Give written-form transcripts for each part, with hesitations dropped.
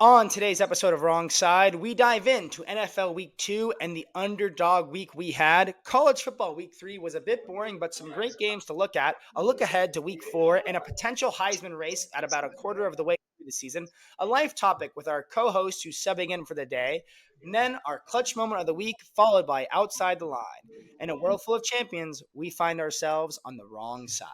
On today's episode of Wrong Side, we dive into NFL Week 2 and the underdog week we had. College football Week 3 was a bit boring, but some great games to look at. A look ahead to Week 4 and a potential Heisman race at about a quarter of the way through the season. A live topic with our co-host who's subbing in for the day. And then our clutch moment of the week, followed by Outside the Line. In a world full of champions, we find ourselves on the wrong side.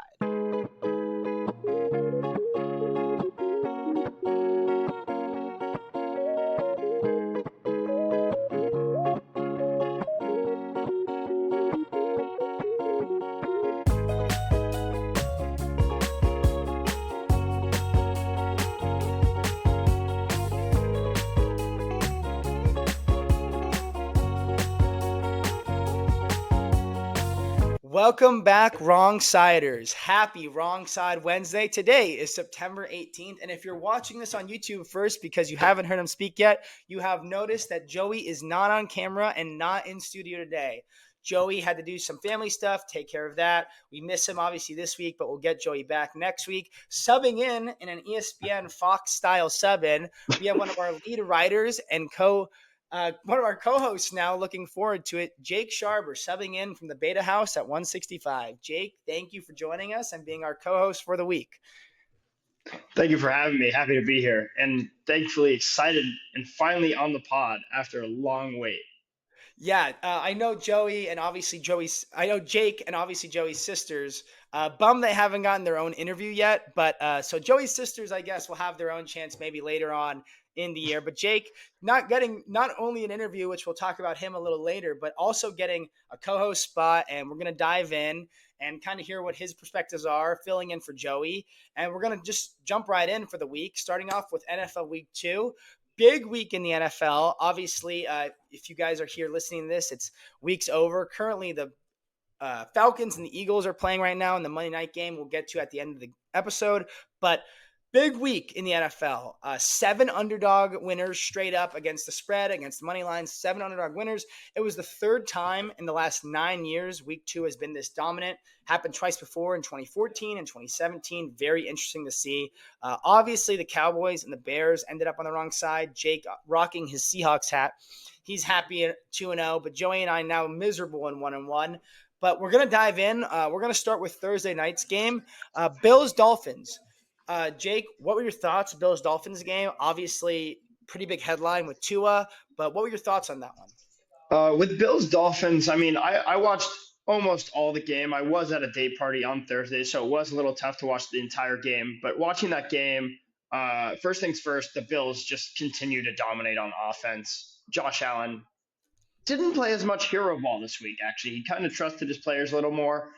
Welcome back, Wrong Siders. Happy Wrong Side Wednesday. Today is September 18th. And if you're watching this on YouTube first because you haven't heard him speak yet, you have noticed that Joey is not on camera and not in studio today. Joey had to do some family stuff, take care of that. We miss him obviously this week, but we'll get Joey back next week. Subbing in an ESPN Fox style sub in, we have one of our lead writers and one of our co-hosts now, looking forward to it, Jake Sharber, subbing in from the Beta House at 165. Jake, thank you for joining us and being our co-host for the week. Thank you for having me. Happy to be here, and thankfully excited and finally on the pod after a long wait. Yeah, I know Jake and obviously Joey's sisters. Bummed they haven't gotten their own interview yet, but so Joey's sisters, I guess, will have their own chance maybe later on in the year. But Jake not only an interview, which we'll talk about him a little later, but also getting a co-host spot, and we're gonna dive in and kind of hear what his perspectives are, filling in for Joey, and we're gonna just jump right in for the week, starting off with NFL Week 2. Big week in the NFL. Obviously, if you guys are here listening to this, it's week's over. Currently, the Falcons and the Eagles are playing right now in the Monday night game. We'll get to at the end of the episode. But big week in the NFL. 7 underdog winners straight up against the spread, against the money lines. 7 underdog winners. It was the third time in the last 9 years Week 2 has been this dominant. Happened twice before in 2014 and 2017. Very interesting to see. Obviously, the Cowboys and the Bears ended up on the wrong side. Jake rocking his Seahawks hat. He's happy at 2-0, but Joey and I now miserable in 1-1. But we're going to dive in. We're going to start with Thursday night's game. Bills-Dolphins. Jake, what were your thoughts of Bills-Dolphins game? Obviously, pretty big headline with Tua, but what were your thoughts on that one? With Bills Dolphins, I watched almost all the game. I was at a day party on Thursday, so it was a little tough to watch the entire game. But watching that game, first things first, the Bills just continue to dominate on offense. Josh Allen didn't play as much hero ball this week, actually. He kind of trusted his players a little more.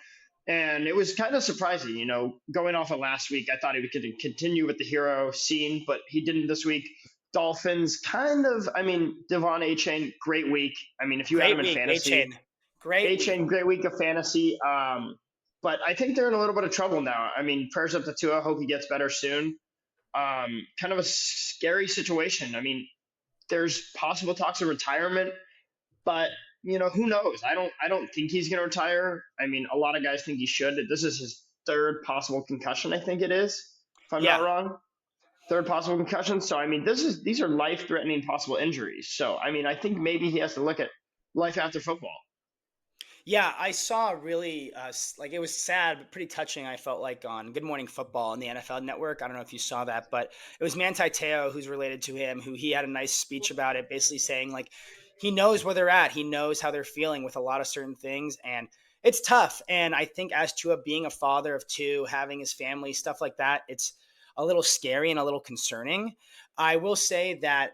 And it was kind of surprising, going off of last week, I thought he could continue with the hero scene, but he didn't this week. Dolphins Devon A-Chain, great week. If you had him in fantasy, A-Chain. Great week of fantasy. But I think they're in a little bit of trouble now. Prayers up to Tua. Hope he gets better soon. Kind of a scary situation. There's possible talks of retirement, but who knows? I don't think he's going to retire. A lot of guys think he should. This is his third possible concussion, I think it is, if I'm not wrong. Third possible concussion. So these are life-threatening possible injuries. So I think maybe he has to look at life after football. Yeah, I saw really it was sad but pretty touching. I felt like on Good Morning Football on the NFL Network. I don't know if you saw that, but it was Manti Te'o who's related to him, who he had a nice speech about it, basically saying he knows where they're at, he knows how they're feeling with a lot of certain things, and it's tough. And I think as Tua being a father of 2, having his family, stuff like that, it's a little scary and a little concerning. I will say that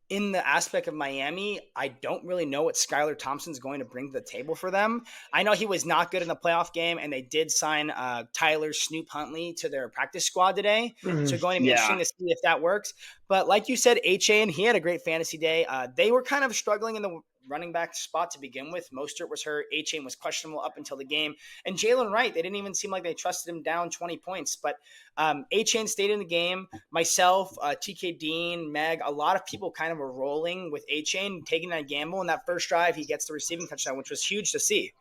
in the aspect of Miami, I don't really know what Skylar Thompson's going to bring to the table for them. I know he was not good in the playoff game, and they did sign Tyler Snoop Huntley to their practice squad today. So going to be interesting to see if that works. But like you said, A-Chain, he had a great fantasy day. They were kind of struggling in the running back spot to begin with. Mostert was hurt. A-Chain was questionable up until the game. And Jalen Wright, they didn't even seem like they trusted him down 20 points. But A-Chain stayed in the game. Myself, TK Dean, Meg, a lot of people kind of were rolling with A-Chain, taking that gamble. And that first drive, he gets the receiving touchdown, which was huge to see.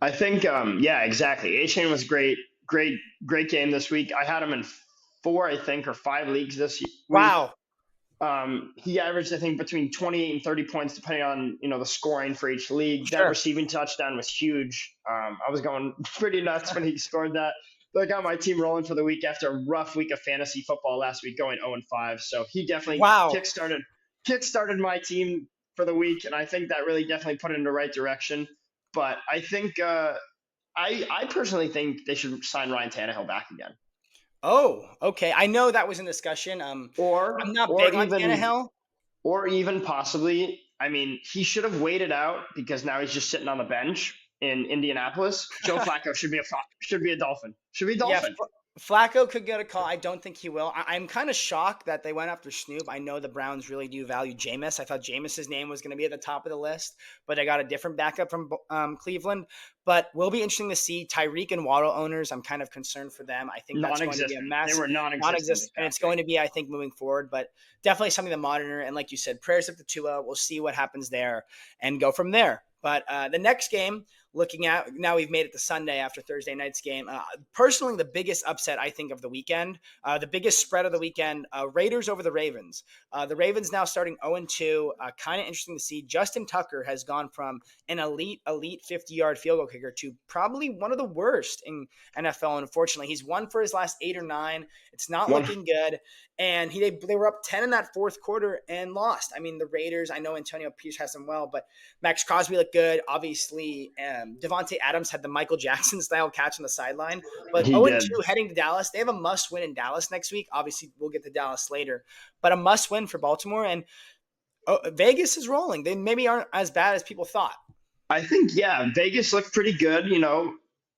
I think, exactly. A-Chain was great game this week. I had him in 4, I think, or 5 leagues this week. Wow. He averaged, I think, between 28 and 30 points, depending on the scoring for each league. That Sure. receiving touchdown was huge. I was going pretty nuts when he scored that. But I got my team rolling for the week after a rough week of fantasy football last week, going 0-5. So he definitely Wow. kickstarted my team for the week, and I think that really definitely put it in the right direction. But I think I personally think they should sign Ryan Tannehill back again, Oh, okay. I know that was in discussion. I'm or not or big on even Tannehill. or even possibly, I mean, he should have waited out because now he's just sitting on the bench in Indianapolis. Joe Flacco should be a Dolphin. Should be a Yeah, Dolphin. Flacco could get a call. I don't think he will. I'm kind of shocked that they went after Snoop. I know the Browns really do value Jameis. I thought Jameis's name was going to be at the top of the list, but I got a different backup from Cleveland. But will be interesting to see Tyreek and Waddle owners. I'm kind of concerned for them. I think that's going to be a Non-existent. They mess, were non-existent non-existent, this and past it's week. going to be, I think, moving forward. But definitely something to monitor. And like you said, prayers up to Tua. We'll see what happens there and go from there. But the next game, looking at now, we've made it to Sunday after Thursday night's game. Personally, the biggest upset I think of the weekend, the biggest spread of the weekend, Raiders over the Ravens. The Ravens now starting 0-2. Kind of interesting to see. Justin Tucker has gone from an elite 50-yard field goal kicker to probably one of the worst in NFL. Unfortunately, he's won for his last 8 or 9. It's not One, looking good. And they were up 10 in that fourth quarter and lost. I mean, the Raiders, I know Antonio Pierce has them well, but Max Crosby looked good. Obviously, Devontae Adams had the Michael Jackson style catch on the sideline. But he 0-2 did. heading to Dallas. They have a must win in Dallas next week. Obviously, we'll get to Dallas later, but a must win for Baltimore. And Vegas is rolling. They maybe aren't as bad as people thought. I think, yeah, Vegas looked pretty good.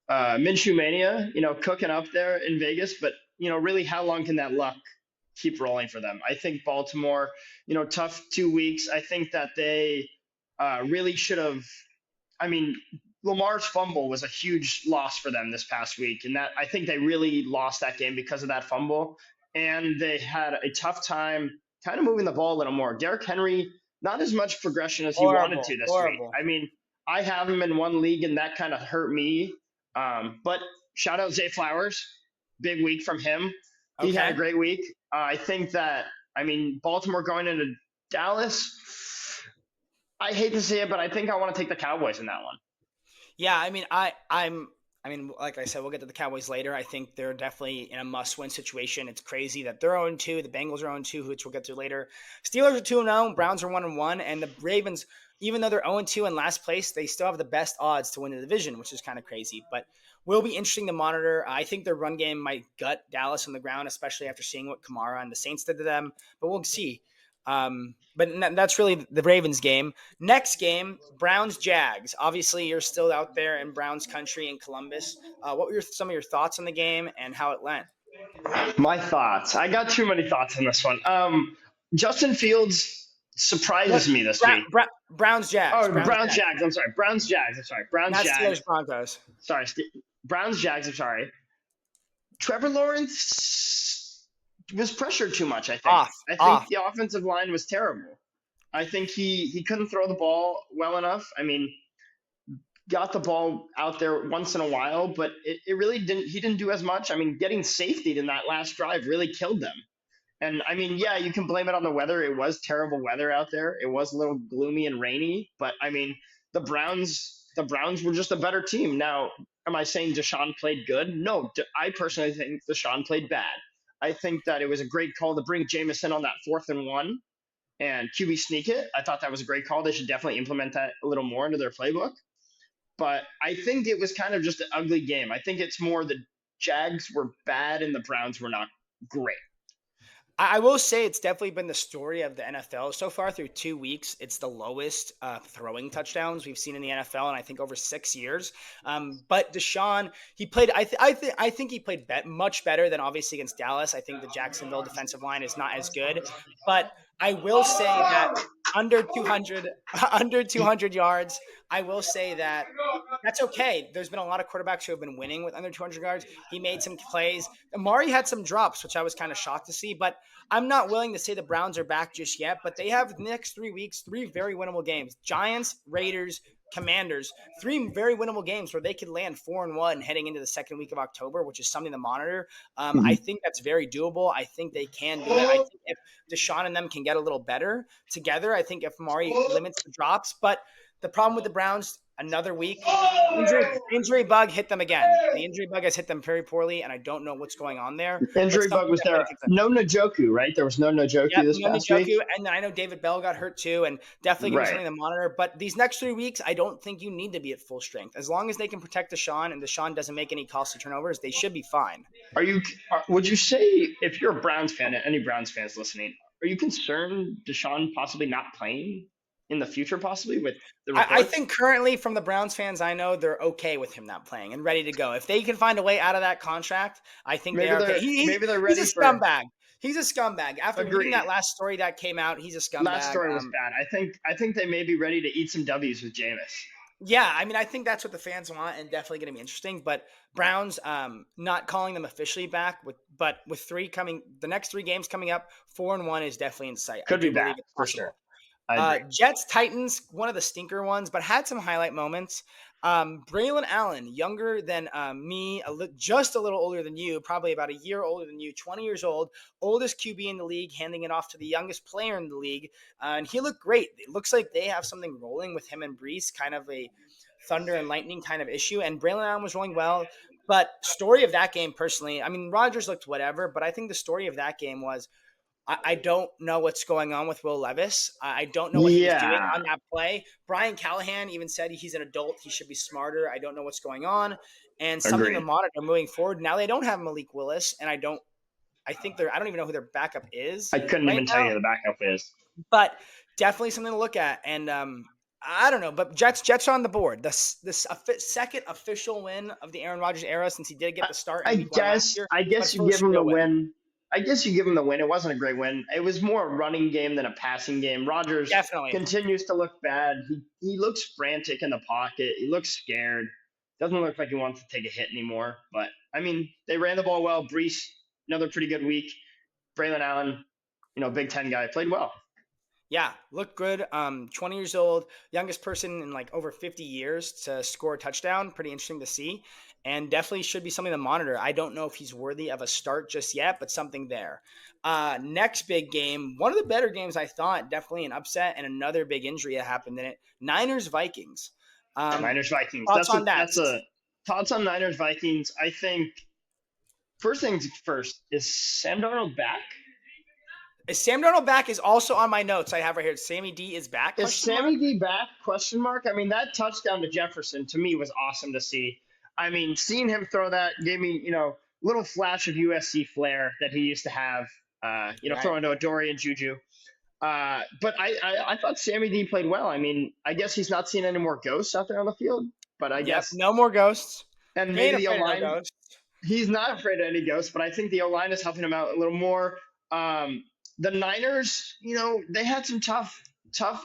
Minshew mania. Cooking up there in Vegas. But really, how long can that luck keep rolling for them? I think Baltimore. Tough 2 weeks. I think that they really should have. I mean, Lamar's fumble was a huge loss for them this past week, and that I think they really lost that game because of that fumble, and they had a tough time kind of moving the ball a little more. Derrick Henry, not as much progression as he wanted Horrible, to this week. horrible. I mean, I have him in one league, and that kind of hurt me. But shout out Zay Flowers, big week from him. He had a Okay. great week. I think that Baltimore going into Dallas. I hate to say it, but I think I want to take the Cowboys in that one. Yeah, I mean, like I said, we'll get to the Cowboys later. I think they're definitely in a must-win situation. It's crazy that they're 0-2. The Bengals are 0-2, which we'll get to later. Steelers are 2-0. Browns are 1-1, and the Ravens, even though they're 0-2 in last place, they still have the best odds to win the division, which is kind of crazy. But will be interesting to monitor. I think their run game might gut Dallas on the ground, especially after seeing what Kamara and the Saints did to them. But we'll see. But that's really the Ravens game. Next game, Browns Jags. Obviously, you're still out there in Browns country in Columbus. What were some of your thoughts on the game and how it went? My thoughts. I got too many thoughts on this one. Justin Fields No, surprises me this week. Browns Jags. Oh, Browns Browns Jags. Jags. I'm sorry. Browns Jags. I'm sorry. Browns Not Steelers Jags. Broncos. Sorry. Browns Jags. I'm sorry. Trevor Lawrence was pressured too much. I think. Off. I think Off. the offensive line was terrible. I think he couldn't throw the ball well enough. I mean, got the ball out there once in a while, but it really didn't. He didn't do as much. I mean, getting safety in that last drive really killed them. And I mean, yeah, you can blame it on the weather. It was terrible weather out there. It was a little gloomy and rainy, but I mean, the Browns were just a better team. Now, am I saying Deshaun played good? No, I personally think Deshaun played bad. I think that it was a great call to bring Jameson on that 4th and 1 and QB sneak it. I thought that was a great call. They should definitely implement that a little more into their playbook. But I think it was kind of just an ugly game. I think it's more the Jags were bad and the Browns were not great. I will say it's definitely been the story of the NFL so far through 2 weeks. It's the lowest throwing touchdowns we've seen in the NFL, and I think over 6 years. But Deshaun, he played. I think he played much better than obviously against Dallas. I think the Jacksonville defensive line is not as good, but I will say that under 200 under 200 yards. I will say that that's okay. There's been a lot of quarterbacks who have been winning with under 200 yards. He made some plays. Amari had some drops, which I was kind of shocked to see, but I'm not willing to say the Browns are back just yet, but they have the next 3 weeks, 3 very winnable games. Giants, Raiders, Commanders, 3 very winnable games where they could land 4-1 heading into the second week of October, which is something to monitor. I Mhm. think that's very doable. I think they can do it. I think if Deshaun and them can get a little better together, I think if Mari limits the drops, but the problem with the Browns, another week, injury bug hit them again. The injury bug has hit them very poorly, and I don't know what's going on there, but Injury bug something was definitely to there. consider. No Njoku, right? There was no Njoku Yep, this no past week. Njoku, and then I know David Bell got hurt too, and definitely going to be Right. something to monitor. But these next 3 weeks, I don't think you need to be at full strength. As long as they can protect Deshaun and Deshaun doesn't make any costly turnovers, they should be fine. Are you? Would you say if you're a Browns fan, any Browns fans listening, are you concerned Deshaun possibly not playing in the future, possibly with the I reports? think currently, from the Browns fans I know, they're okay with him not playing and ready to go. If they can find a way out of that contract, I think they Maybe are okay. they're maybe they're He's ready a for. scumbag. He's a scumbag. After reading Agreed. that last story that came out, he's a Last scumbag. story was bad. I think they may be ready to eat some W's with Jameis. Yeah, I mean, I think that's what the fans want, and definitely going to be interesting. But Browns, not calling them officially back, but with the next 3 games coming up, 4-1 is definitely in sight. I Could be do believe back it's for sure. possible. I agree. Jets Titans, one of the stinker ones, but had some highlight moments. Braylon Allen, younger than me, just a little older than you, probably about a year older than you, 20 years old, oldest QB in the league, handing it off to the youngest player in the league, and he looked great. It looks like they have something rolling with him and Brees, kind of a thunder and lightning kind of issue. And Braylon Allen was rolling well. But story of that game, personally, I mean, Rodgers looked whatever, but I think the story of that game was I don't know what's going on with Will Levis. I don't know what he was doing Yeah, on that play. Brian Callahan even said he's an adult. He should be smarter. I don't know what's going on. And something to agreed. monitor moving forward. Now they don't have Malik Willis, and I don't even know who their backup is I couldn't right even tell now, you the backup is. but definitely something to look at. And I don't know, but Jets are on the board. Second official win of the Aaron Rodgers era since he did get I, the start I in Week 1 last guess year, I but guess you give first him the real win. win. I guess you give him the win. It wasn't a great win. It was more a running game than a passing game. Rodgers Definitely. continues to look bad. He looks frantic in the pocket. He looks scared. Doesn't look like he wants to take a hit anymore. But I mean, they ran the ball well. Brees, another pretty good week. Braylon Allen, Big Ten guy, played well. Yeah, looked good. 20 years old, youngest person in like over 50 years to score a touchdown. Pretty interesting to see, and definitely should be something to monitor. I don't know if he's worthy of a start just yet, but something there. Next big game, one of the better games I thought, definitely an upset and another big injury that happened in it. Niners Vikings. Niners Vikings. Thoughts That's a on that? that's a thoughts on Niners Vikings. I think first things first is Sam Darnold back. Is Sam Darnold back? Is also on my notes I have right here. Sammy D is back? Is Question mark. Sammy D back? Question mark. I mean, that touchdown to Jefferson to me was awesome to see. I mean, seeing him throw that gave me, little flash of USC flair that he used to have. Right. Throwing to a Dorian Juju. But I thought Sammy D played well. I mean, I guess he's not seeing any more ghosts out there on the field, but I Yep. guess No more ghosts. and He ain't maybe the O afraid of no line. ghosts. He's not afraid of any ghosts, but I think the O line is helping him out a little more. The Niners, they had some tough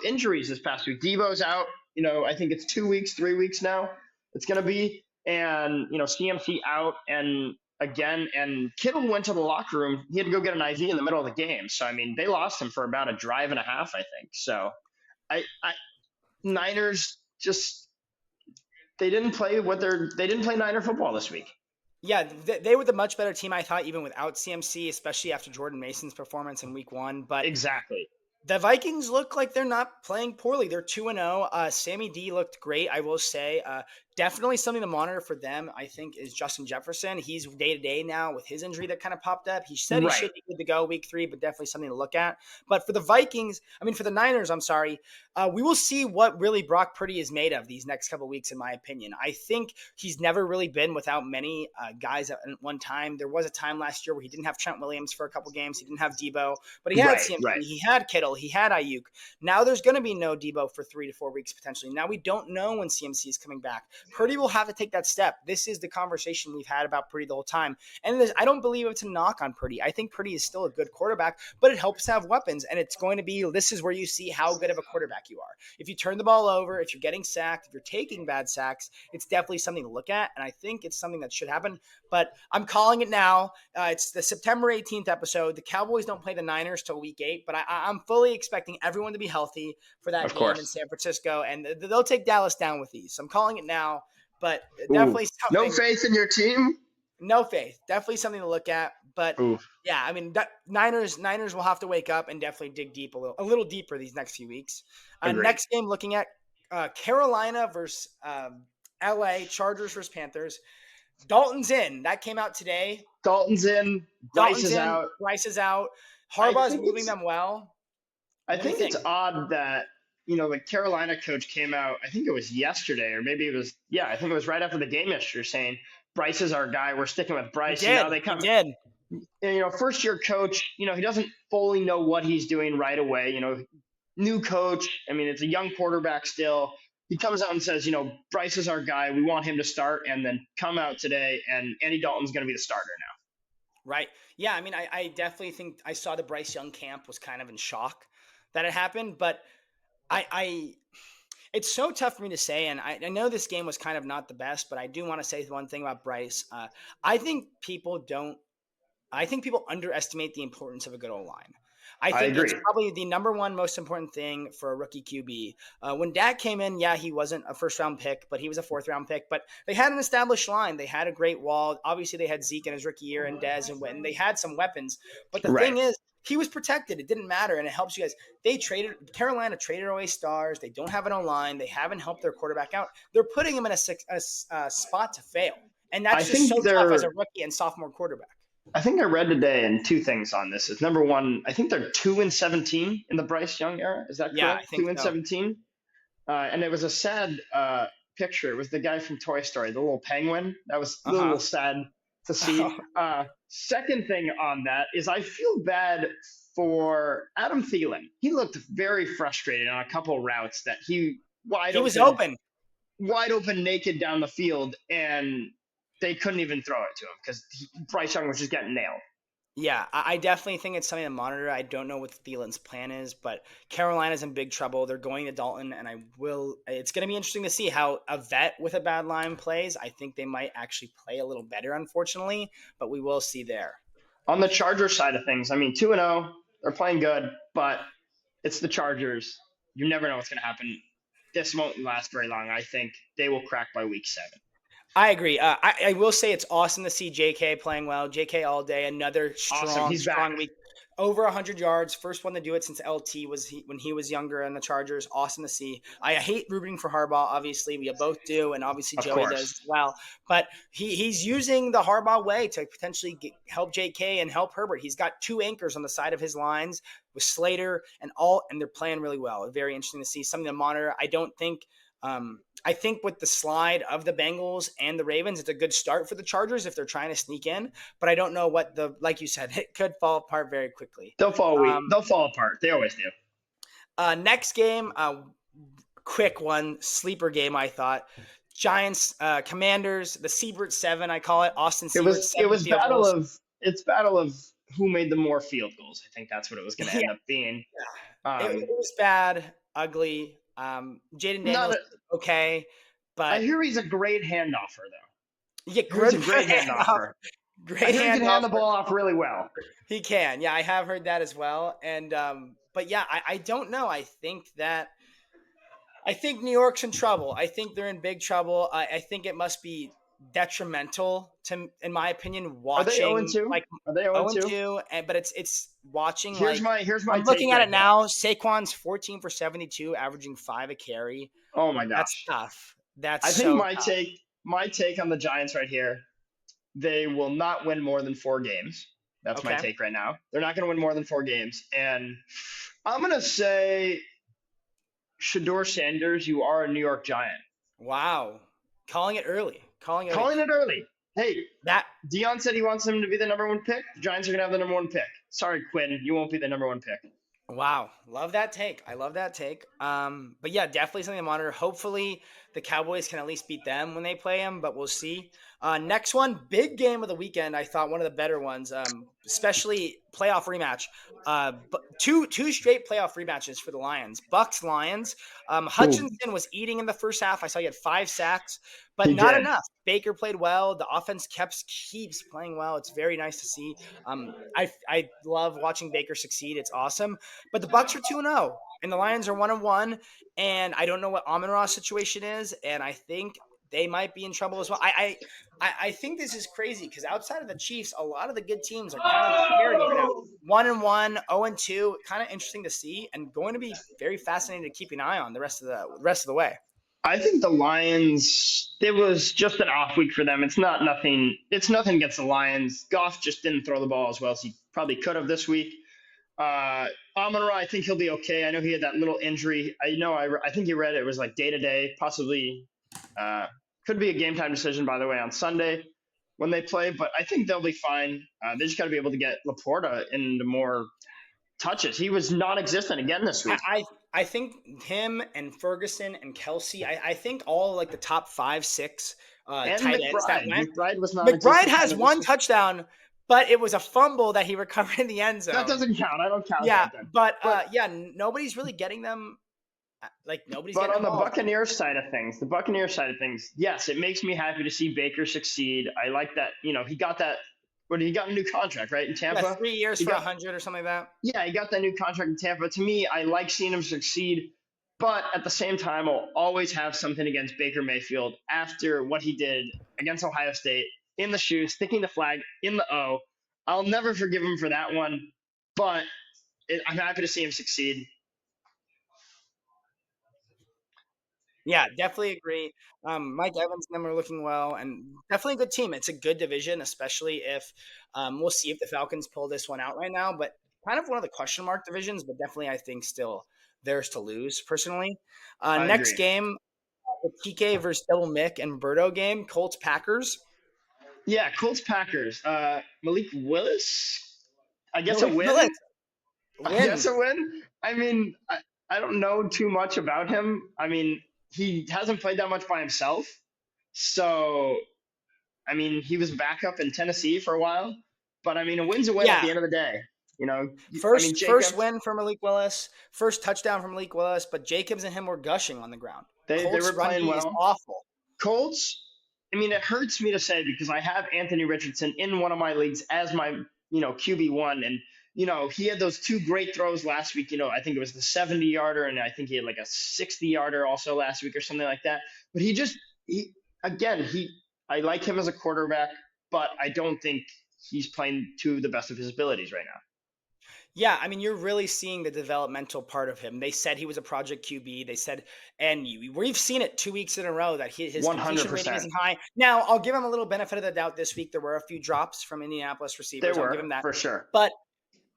injuries this past week. Debo's out. I think it's 2 weeks, 3 weeks now. It's gonna be, and CMC out, and again, and Kittle went to the locker room. He had to go get an IV in the middle of the game. So I mean, they lost him for about a drive and a half, I think. So I Niners just they didn't play Niner football this week. Yeah, they were the much better team, I thought, even without CMC, especially after Jordan Mason's performance in Week 1. But Exactly. the Vikings look like they're not playing poorly. They're 2-0. Sammy D looked great, I will say. Definitely something to monitor for them, I think, is Justin Jefferson. He's day-to-day now with his injury that kind of popped up. He said he Right. should be good to go Week 3, but definitely something to look at. But for the Niners, I'm sorry, we will see what really Brock Purdy is made of these next couple of weeks, in my opinion. I think he's never really been without many guys at one time. There was a time last year where he didn't have Trent Williams for a couple games. He didn't have Debo, but he had Right. CMC. Right. He had Kittle. He had Ayuk. Now there's going to be no Debo for 3 to 4 weeks potentially. Now we don't know when CMC is coming back. Purdy will have to take that step. This is the conversation we've had about Purdy the whole time. And I don't believe it's a knock on Purdy. I think Purdy is still a good quarterback, but it helps to have weapons. And it's going to be, this is where you see how good of a quarterback you are. If you turn the ball over, if you're getting sacked, if you're taking bad sacks, it's definitely something to look at. And I think it's something that should happen. But I'm calling it now. It's the September 18th episode. The Cowboys don't play the Niners till week 8, but I'm fully expecting everyone to be healthy for that Of game in course. San Francisco, and they'll take Dallas down with these. So I'm calling it now, but Ooh. definitely No something. faith in your team? No faith. Definitely something to look at. But Ooh. yeah, I mean, Niners will have to wake up and definitely dig deep a little deeper these next few weeks. Agreed. Next game, looking at Carolina versus LA, Chargers versus Panthers. Dalton's in. That came out today. Dalton's in. Bryce is out. Bryce is out. Harbaugh's moving them well. I think it's odd that, the Carolina coach came out, I think it was yesterday, or maybe it was, I think it was right after the game yesterday, saying, Bryce is our guy. We're sticking with Bryce. He did. And, first year coach, he doesn't fully know what he's doing right away. New coach. I mean, it's a young quarterback still. He comes out and says, Bryce is our guy. We want him to start, and then come out today, and Andy Dalton's going to be the starter now. Right. Yeah. I mean, I definitely think I saw the Bryce Young camp was kind of in shock that it happened, but it's so tough for me to say. And I know this game was kind of not the best, but I do want to say one thing about Bryce. I think people underestimate the importance of a good O-line. I think it's probably the number one most important thing for a rookie QB. When Dak came in, he wasn't a first-round pick, but he was a fourth-round pick. But they had an established line. They had a great wall. Obviously, they had Zeke in his rookie year and Dez, and they had some weapons. But the thing is, he was protected. It didn't matter, and it helps you guys. Carolina traded away stars. They don't have an O-line. They haven't helped their quarterback out. They're putting him in a spot to fail, and that's just so tough as a rookie and sophomore quarterback. I think I read today, and two things on this. Is number one, I think they're 2-17 in the Bryce Young era. Is that correct? Yeah, I think 2-17. And it was a sad picture. It was the guy from Toy Story, the little penguin. That was a little sad to see. Second thing on that is I feel bad for Adam Thielen. He looked very frustrated on a couple routes that he was open, wide open, naked down the field, and they couldn't even throw it to him because Bryce Young was just getting nailed. Yeah, I definitely think it's something to monitor. I don't know what Thielen's plan is, but Carolina's in big trouble. They're going to Dalton, and it's going to be interesting to see how a vet with a bad line plays. I think they might actually play a little better, unfortunately, but we will see there. On the Chargers side of things, 2-0, they're playing good, but it's the Chargers. You never know what's going to happen. This won't last very long. I think they will crack by week 7. I agree. I will say it's awesome to see JK playing well. JK all day, another strong week. Over 100 yards. First one to do it since LT when he was younger in the Chargers. Awesome to see. I hate rooting for Harbaugh, obviously. We both do, and obviously Joey does as well. But he's using the Harbaugh way to potentially help JK and help Herbert. He's got 2 anchors on the side of his lines with Slater and they're playing really well. Very interesting to see. Something to monitor. I think with the slide of the Bengals and the Ravens, it's a good start for the Chargers if they're trying to sneak in. But I don't know like you said, it could fall apart very quickly. They'll fall apart. They always do. Next game, quick one, sleeper game, I thought. Giants, Commanders, the Siebert 7, I call it. Austin Siebert. It was battle of who made the more field goals. I think that's what it was going to end up being. Yeah. It was bad, ugly. Jaden Daniels, okay, but I hear he's a great handoffer, though. Yeah, he's a great handoffer. He can hand the ball off really well. He can, yeah. I have heard that as well, and but yeah, I don't know. I think New York's in trouble. I think they're in big trouble. I think it must be detrimental to, in my opinion, watching. Are they 0-2? Are they 0-2? But it's watching. Here's my. I'm looking at it now. Saquon's 14 for 72, averaging 5 a carry. Oh my gosh, that's tough. I think my take on the Giants right here. They will not win more than 4 games. That's my take right now. They're not going to win more than 4 games, and I'm going to say, Shedeur Sanders, you are a New York Giant. Wow, calling it early. Calling it early. Hey, Dion said he wants him to be the number 1 pick. The Giants are going to have the number 1 pick. Sorry, Quinn, you won't be the number 1 pick. Wow, love that take. I love that take. But yeah, definitely something to monitor. Hopefully, the Cowboys can at least beat them when they play them, but we'll see. Next one, big game of the weekend. I thought one of the better ones, especially playoff rematch. Two straight playoff rematches for the Lions. Bucks Lions. Ooh, Hutchinson was eating in the first half. I saw he had 5 sacks, but he not did. enough. Baker played well. The offense keeps playing well. It's very nice to see. I love watching Baker succeed. It's awesome. But the Bucks are 2-0 and the Lions are 1-1. And I don't know what Amon-Ra's situation is. And I think they might be in trouble as well. I think this is crazy because outside of the Chiefs, a lot of the good teams are kind of parity right now. 1-1, 0-2, kind of interesting to see, and going to be very fascinating to keep an eye on the rest of the way. I think the Lions. It was just an off week for them. It's not nothing. It's nothing against the Lions. Goff just didn't throw the ball as well as he probably could have this week. Uh, Amon-Ra, I think he'll be okay. I know he had that little injury. I know. I think you read it was like day to day, possibly. Uh, could be a game time decision, by the way, on Sunday when they play. But I think they'll be fine. They just got to be able to get Laporta into more touches. He was non-existent again this week. I think him and Ferguson and Kelsey. I think all like the top 5, 6 And tight ends that McBride. went. McBride was McBride non-existent kind has of this one week. touchdown, but it was a fumble that he recovered in the end That zone. doesn't count. I don't count Yeah, that then. but But yeah, nobody's really getting them. Like nobody's but getting on them the balls. And Buccaneers side of things, yes, it makes me happy to see Baker succeed. I like that. He got that. What he got a new contract right in yeah, Tampa. 3 years He for a got hundred or something like that. Yeah, he got that new contract in Tampa. To me, I like seeing him succeed. But at the same time, I'll always have something against Baker Mayfield after what he did against Ohio State in the shoe, sticking the flag in the O. I'll never forgive him for that one, but I'm happy to see him succeed. Yeah, definitely agree. Mike Evans and them are looking well, and definitely a good team. It's a good division, especially if we'll see if the Falcons pull this one out right now. But kind of one of the question mark divisions, but definitely I think still theirs to lose personally. I Next agree. game, the TK versus Double Mick and Birdo game, Colts Packers. Yeah, Colts Packers. Malik Willis. I guess a Malik Willis win. I guess wins. a win. I don't know too much about him. He hasn't played that much by himself. So he was backup in Tennessee for a while. But a win's a win at Yeah, the end of the day. first Jacobs. win for Malik Willis, first touchdown from Malik Willis, but Jacobs and him were gushing on the ground. They Colts were run playing D is well. awful. Colts. It hurts me to say because I have Anthony Richardson in one of my leagues as my QB1, and he had those two great throws last week. I think it was the 70-yarder, and I think he had like a 60-yarder also last week or something like that. But he again he I like him as a quarterback, but I don't think he's playing to the best of his abilities right now. Yeah, I mean, you're really seeing the developmental part of him. They said he was a project QB. They said, and we've seen it 2 weeks in a row that his One hundred completion rating percent. isn't high. Now, I'll give him a little benefit of the doubt this week. There were a few drops from Indianapolis There receivers. I'll give him were that. for sure. But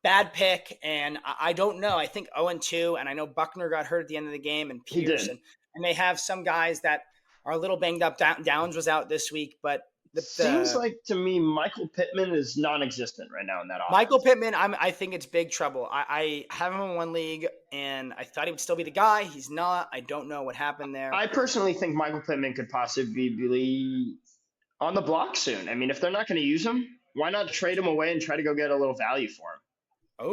bad pick, and I don't know. I think 0-2, and I know Buckner got hurt at the end of the game, and He Pierce, did. and they have some guys that are a little banged up. Downs was out this week, but Seems the like to me Michael Pittman is non-existent right now in that Michael offense. Pittman, I think it's big trouble. I have him in one league, and I thought he would still be the guy. He's not. I don't know what happened there. I personally think Michael Pittman could possibly be on the block soon. If they're not going to use him, why not trade him away and try to go get a little value for him?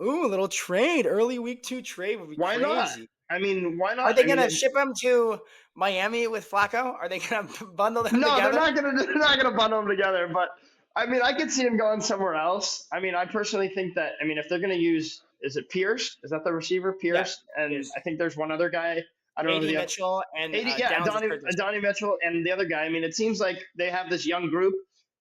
A little trade, early week 2 trade would be Why not? crazy. Why Are not? they gonna ship him to Miami with Flacco? Are they gonna bundle them No, they're together? not gonna they're not gonna bundle them together. But I could see him going somewhere else. I personally think that if they're gonna use, is it Pierce? Is that the receiver Yeah, Pierce? And is I think there's one other guy. I don't know who AD the other. Mitchell and 80, yeah, Downs is hurt this week. Donnie Mitchell and the other guy. It seems like they have this young group.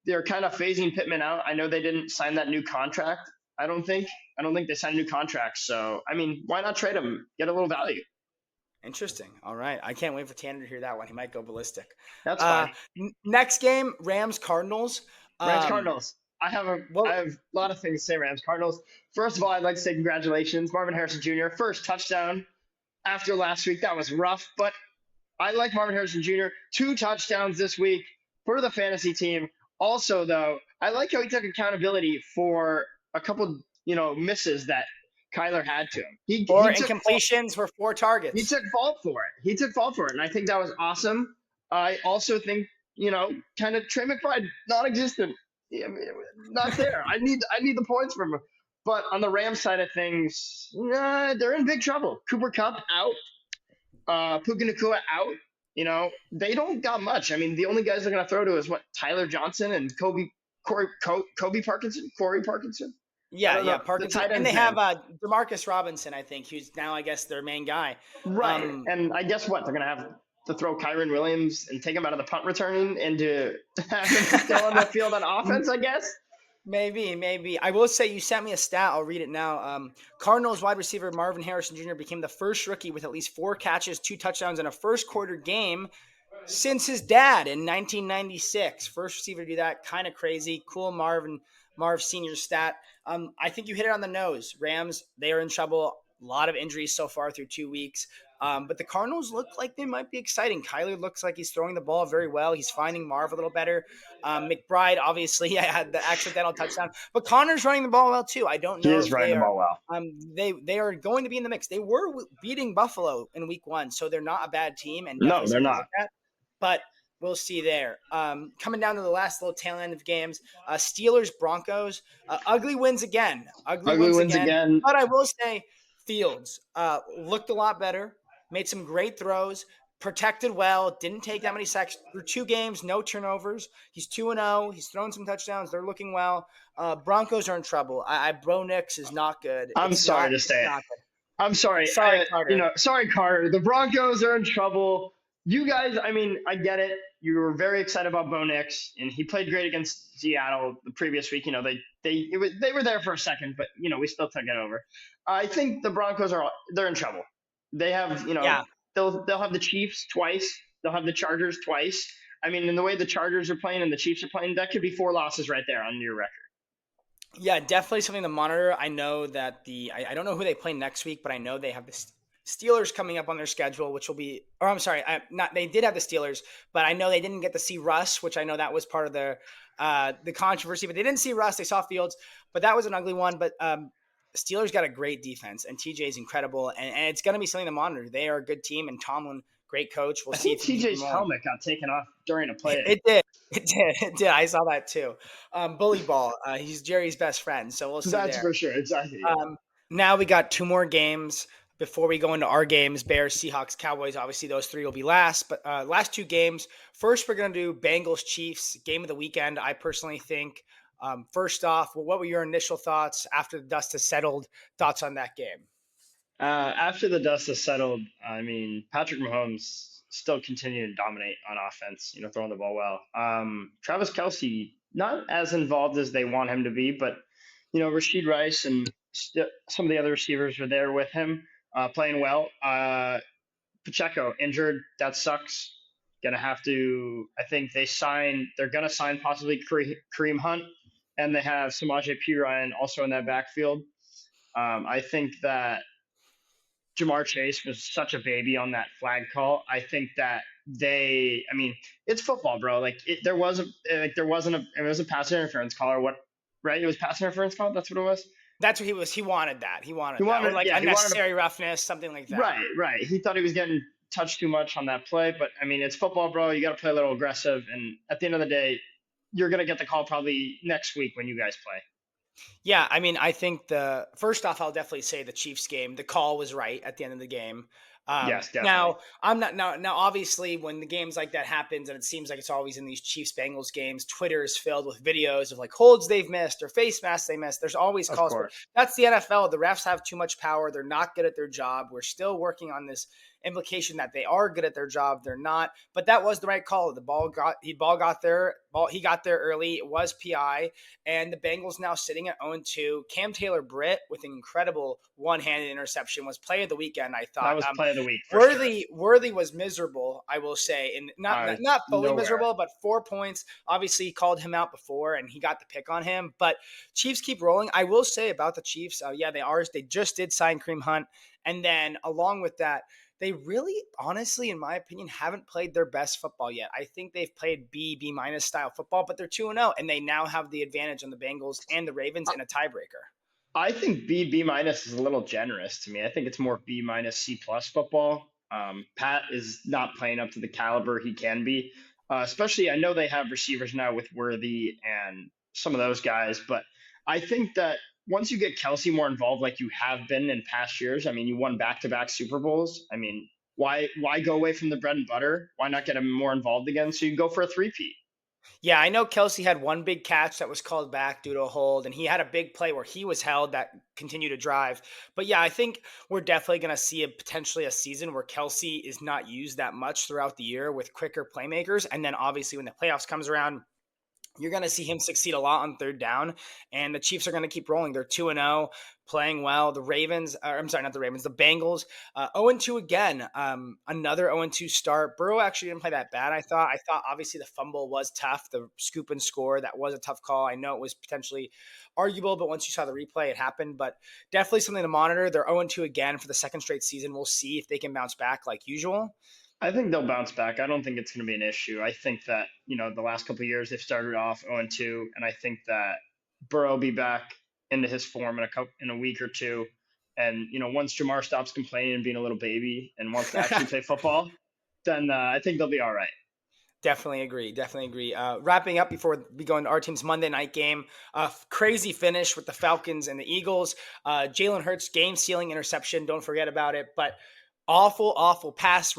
They're kind of phasing Pittman out. I know they didn't sign that new contract. I don't think. I don't think they signed a new contract. So why not trade him? Get a little value. Interesting. All right. I can't wait for Tanner to hear that one. He might go ballistic. That's fine. Next game, Rams Cardinals. Rams Um, Cardinals. I well, have a lot of things to say. Rams Cardinals. First of all, I'd like to say congratulations, Marvin Harrison Jr. First touchdown after last week. That was rough, but I like Marvin Harrison Jr. 2 touchdowns this week for the fantasy team. Also, though, I like how he took accountability for a couple, misses that Kyler had to him. Or incompletions were 4 He targets. took fault for it. He took fault for it, and I think that was awesome. I also think kind of Trey McBride non-existent, not there. I need the points from him. But on the Rams side of things, they're in big trouble. Cooper Cup out, Puka Nacua out. They don't got much. I mean, the only guys they're going to throw to is what Tyler Johnson and Kobe Parkinson, Corey Parkinson. I Yeah, don't yeah, know the Parkinson, tight and they end's have name. Demarcus Robinson, I think, who's now, I guess, their main guy. Right. Um, And I guess what? They're going to have to throw Kyron Williams and take him out of the punt return and to have him still on the field on offense, I guess. maybe. I will say you sent me a stat. I'll read it now. Cardinals wide receiver Marvin Harrison Jr. became the first rookie with at least 4 catches, 2 touchdowns in a first quarter game since his dad in 1996. First receiver to do that. Kind of crazy. Cool Marv Senior stat. I think you hit it on the nose. Rams, they are in trouble. A lot of injuries so far through 2 weeks. But the Cardinals look like they might be exciting. Kyler looks like he's throwing the ball very well. He's finding Marv a little better. McBride, obviously, had the accidental touchdown. But Connor's running the ball well, too. I don't He know is if running they the are ball well. they are going to be in the mix. They were beating Buffalo in week 1, so they're not a bad team and No, definitely they're something to not. look at. But we'll see there. Coming down to the last little tail end of games, Steelers, Broncos, ugly wins again. Ugly Ugly wins wins again. again. But I will say Fields looked a lot better, made some great throws, protected well, didn't take that many sacks through 2 games, no turnovers. He's 2-0. He's thrown some touchdowns. They're looking well. Broncos are in trouble. Bro Nix is not good. I'm It's sorry not. to It's say it. not good. I'm sorry. Sorry, Carter. Sorry, Carter. The Broncos are in trouble. You guys, I mean, I get it. You were very excited about Bo Nix, and he played great against Seattle the previous week. They were there for a second, but we still took it over. I think the Broncos they're in trouble. They have Yeah. they'll have the Chiefs twice. They'll have the Chargers twice. I mean, in the way the Chargers are playing and the Chiefs are playing, that could be 4 losses right there on your record. Yeah, definitely something to monitor. I know that I don't know who they play next week, but I know they have the Steelers coming up on their schedule, which will be, or I'm sorry, they did have the Steelers, but I know they didn't get to see Russ, which I know that was part of the controversy, but they didn't see Russ. They saw Fields, but that was an ugly one. But Steelers got a great defense, and TJ is incredible, and it's going to be something to monitor. They are a good team, and Tomlin, great coach. We'll I see think if he can keep them TJ's rolling. helmet got taken off during a play. It did. It did. It did. I saw that too. Bully ball. He's Jerry's best friend, so we'll see That's there. for sure. Exactly. Now we got 2 more games before we go into our games. Bears, Seahawks, Cowboys. Obviously, those 3 will be last. But last 2 games. First, we're going to do Bengals, Chiefs, game of the weekend. I personally think. First off, what were your initial thoughts after the dust has settled? Thoughts on that game? After the dust has settled, I mean, Patrick Mahomes still continued to dominate on offense, throwing the ball well. Travis Kelsey, not as involved as they want him to be, but, Rashid Rice and some of the other receivers were there with him, playing well. Pacheco injured. That sucks. I think they're going to sign possibly Kareem Hunt, and they have Samaje Perine also in that backfield. I think that Jamar Chase was such a baby on that flag call. I think that I mean, it's football, bro. There wasn't it was a pass interference call or what, right? It was pass interference call. That's what it was. That's what he was. He wanted that. He wanted He that, or wanted, like yeah, he wanted unnecessary roughness, something like to, that. right. He thought he was getting touched too much on that play, but I mean, it's football, bro. You got to play a little aggressive, and at the end of the day, you're gonna get the call probably next week when you guys play. Yeah, I mean, I think first off, I'll definitely say the Chiefs game. The call was right at the end of the game. Yes, definitely. Now I'm not now. Obviously, when the games like that happens, and it seems like it's always in these Chiefs Bengals games, Twitter is filled with videos of like holds they've missed or face masks they missed. There's always Of calls for course. that's the NFL. The refs have too much power. They're not good at their job. We're still working on this implication that they are good at their job. They're not. But that was the right call. He got there. He got there early. It was PI, and the Bengals now sitting at 0-2. Cam Taylor-Britt with an incredible one-handed interception was play of the weekend. I That thought. was play of the week for sure. Worthy was miserable, I will say, and not fully Nowhere. miserable, but 4 points. Obviously, called him out before, and he got the pick on him. But Chiefs keep rolling. I will say about the Chiefs, they just did sign Kareem Hunt, and then along with that, they really, honestly, in my opinion, haven't played their best football yet. I think they've played B minus style football, but they're 2-0, and they now have the advantage on the Bengals and the Ravens in a tiebreaker. I think B minus is a little generous to me. I think it's more B minus C plus football. Pat is not playing up to the caliber he can be. Especially, I know they have receivers now with Worthy and some of those guys, but I think that once you get Kelsey more involved, like you have been in past years, I mean, you won back to back Super Bowls. I mean, why go away from the bread and butter? Why not get him more involved again? So you can go for a three-peat. Yeah, I know Kelsey had one big catch that was called back due to a hold, and he had a big play where he was held that continued to drive. But yeah, I think we're definitely going to see potentially a season where Kelsey is not used that much throughout the year with quicker playmakers. And then obviously when the playoffs comes around, you're going to see him succeed a lot on third down, and the Chiefs are going to keep rolling. They're 2-0, playing well. The Ravens, I'm sorry, not the Ravens, the Bengals, 0-2 again. Another 0-2 start. Burrow actually didn't play that bad, I thought. I thought obviously the fumble was tough. The scoop and score, that was a tough call. I know it was potentially arguable, but once you saw the replay, it happened. But definitely something to monitor. They're 0-2 again for the second straight season. We'll see if they can bounce back like usual. I think they'll bounce back. I don't think it's going to be an issue. I think that, the last couple of years they've started off 0-2, and I think that Burrow will be back into his form in a week or two. And, once Jamar stops complaining and being a little baby and wants to actually play football, then I think they'll be all right. Definitely agree. Definitely agree. Wrapping up before we go into our team's Monday night game, crazy finish with the Falcons and the Eagles. Jalen Hurts game sealing interception. Don't forget about it. But awful, awful pass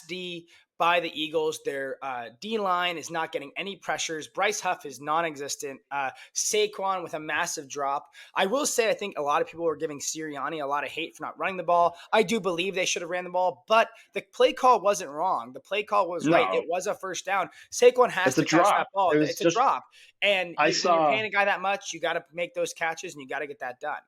D by the Eagles. Their D line is not getting any pressures. Bryce Huff is non-existent. Saquon with a massive drop. I will say, I think a lot of people were giving Sirianni a lot of hate for not running the ball. I do believe they should have ran the ball, but the play call wasn't wrong. The play call was right. It No, was a first down. Saquon has it's a to catch that drop. ball. It was It's a just, drop. And I when you're saw paying a guy that much, you got to make those catches and you got to get that done.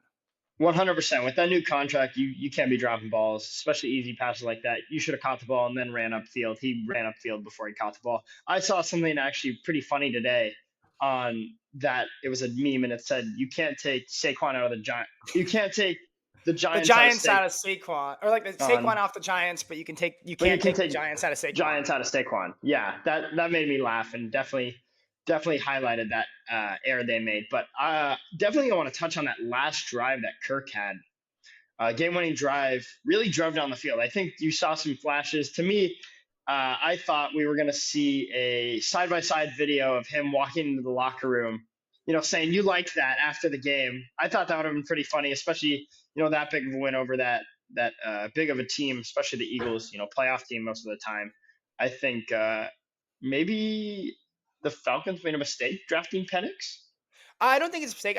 100% with that new contract, you can't be dropping balls, especially easy passes like that. You should have caught the ball and then ran upfield. He ran upfield before he caught the ball. I saw something actually pretty funny today on that. It was a meme and it said, "You can't take Saquon out of the Giant. You can't take the The Giants out of Giants Saquon, out of Saquon, or like the Saquon off the Giants, but you but you can't can take the take Giants out of Saquon. Giants out of Saquon." Yeah, that made me laugh and definitely highlighted that error they made. But definitely I want to touch on that last drive that Kirk had, game-winning drive, really drove down the field. I think you saw some flashes. To me, I thought we were going to see a side-by-side video of him walking into the locker room, saying you liked that after the game. I thought that would have been pretty funny, especially that big of a win over that big of a team, especially the Eagles, playoff team most of the time. I think maybe the Falcons made a mistake drafting Penix. I don't think it's a mistake.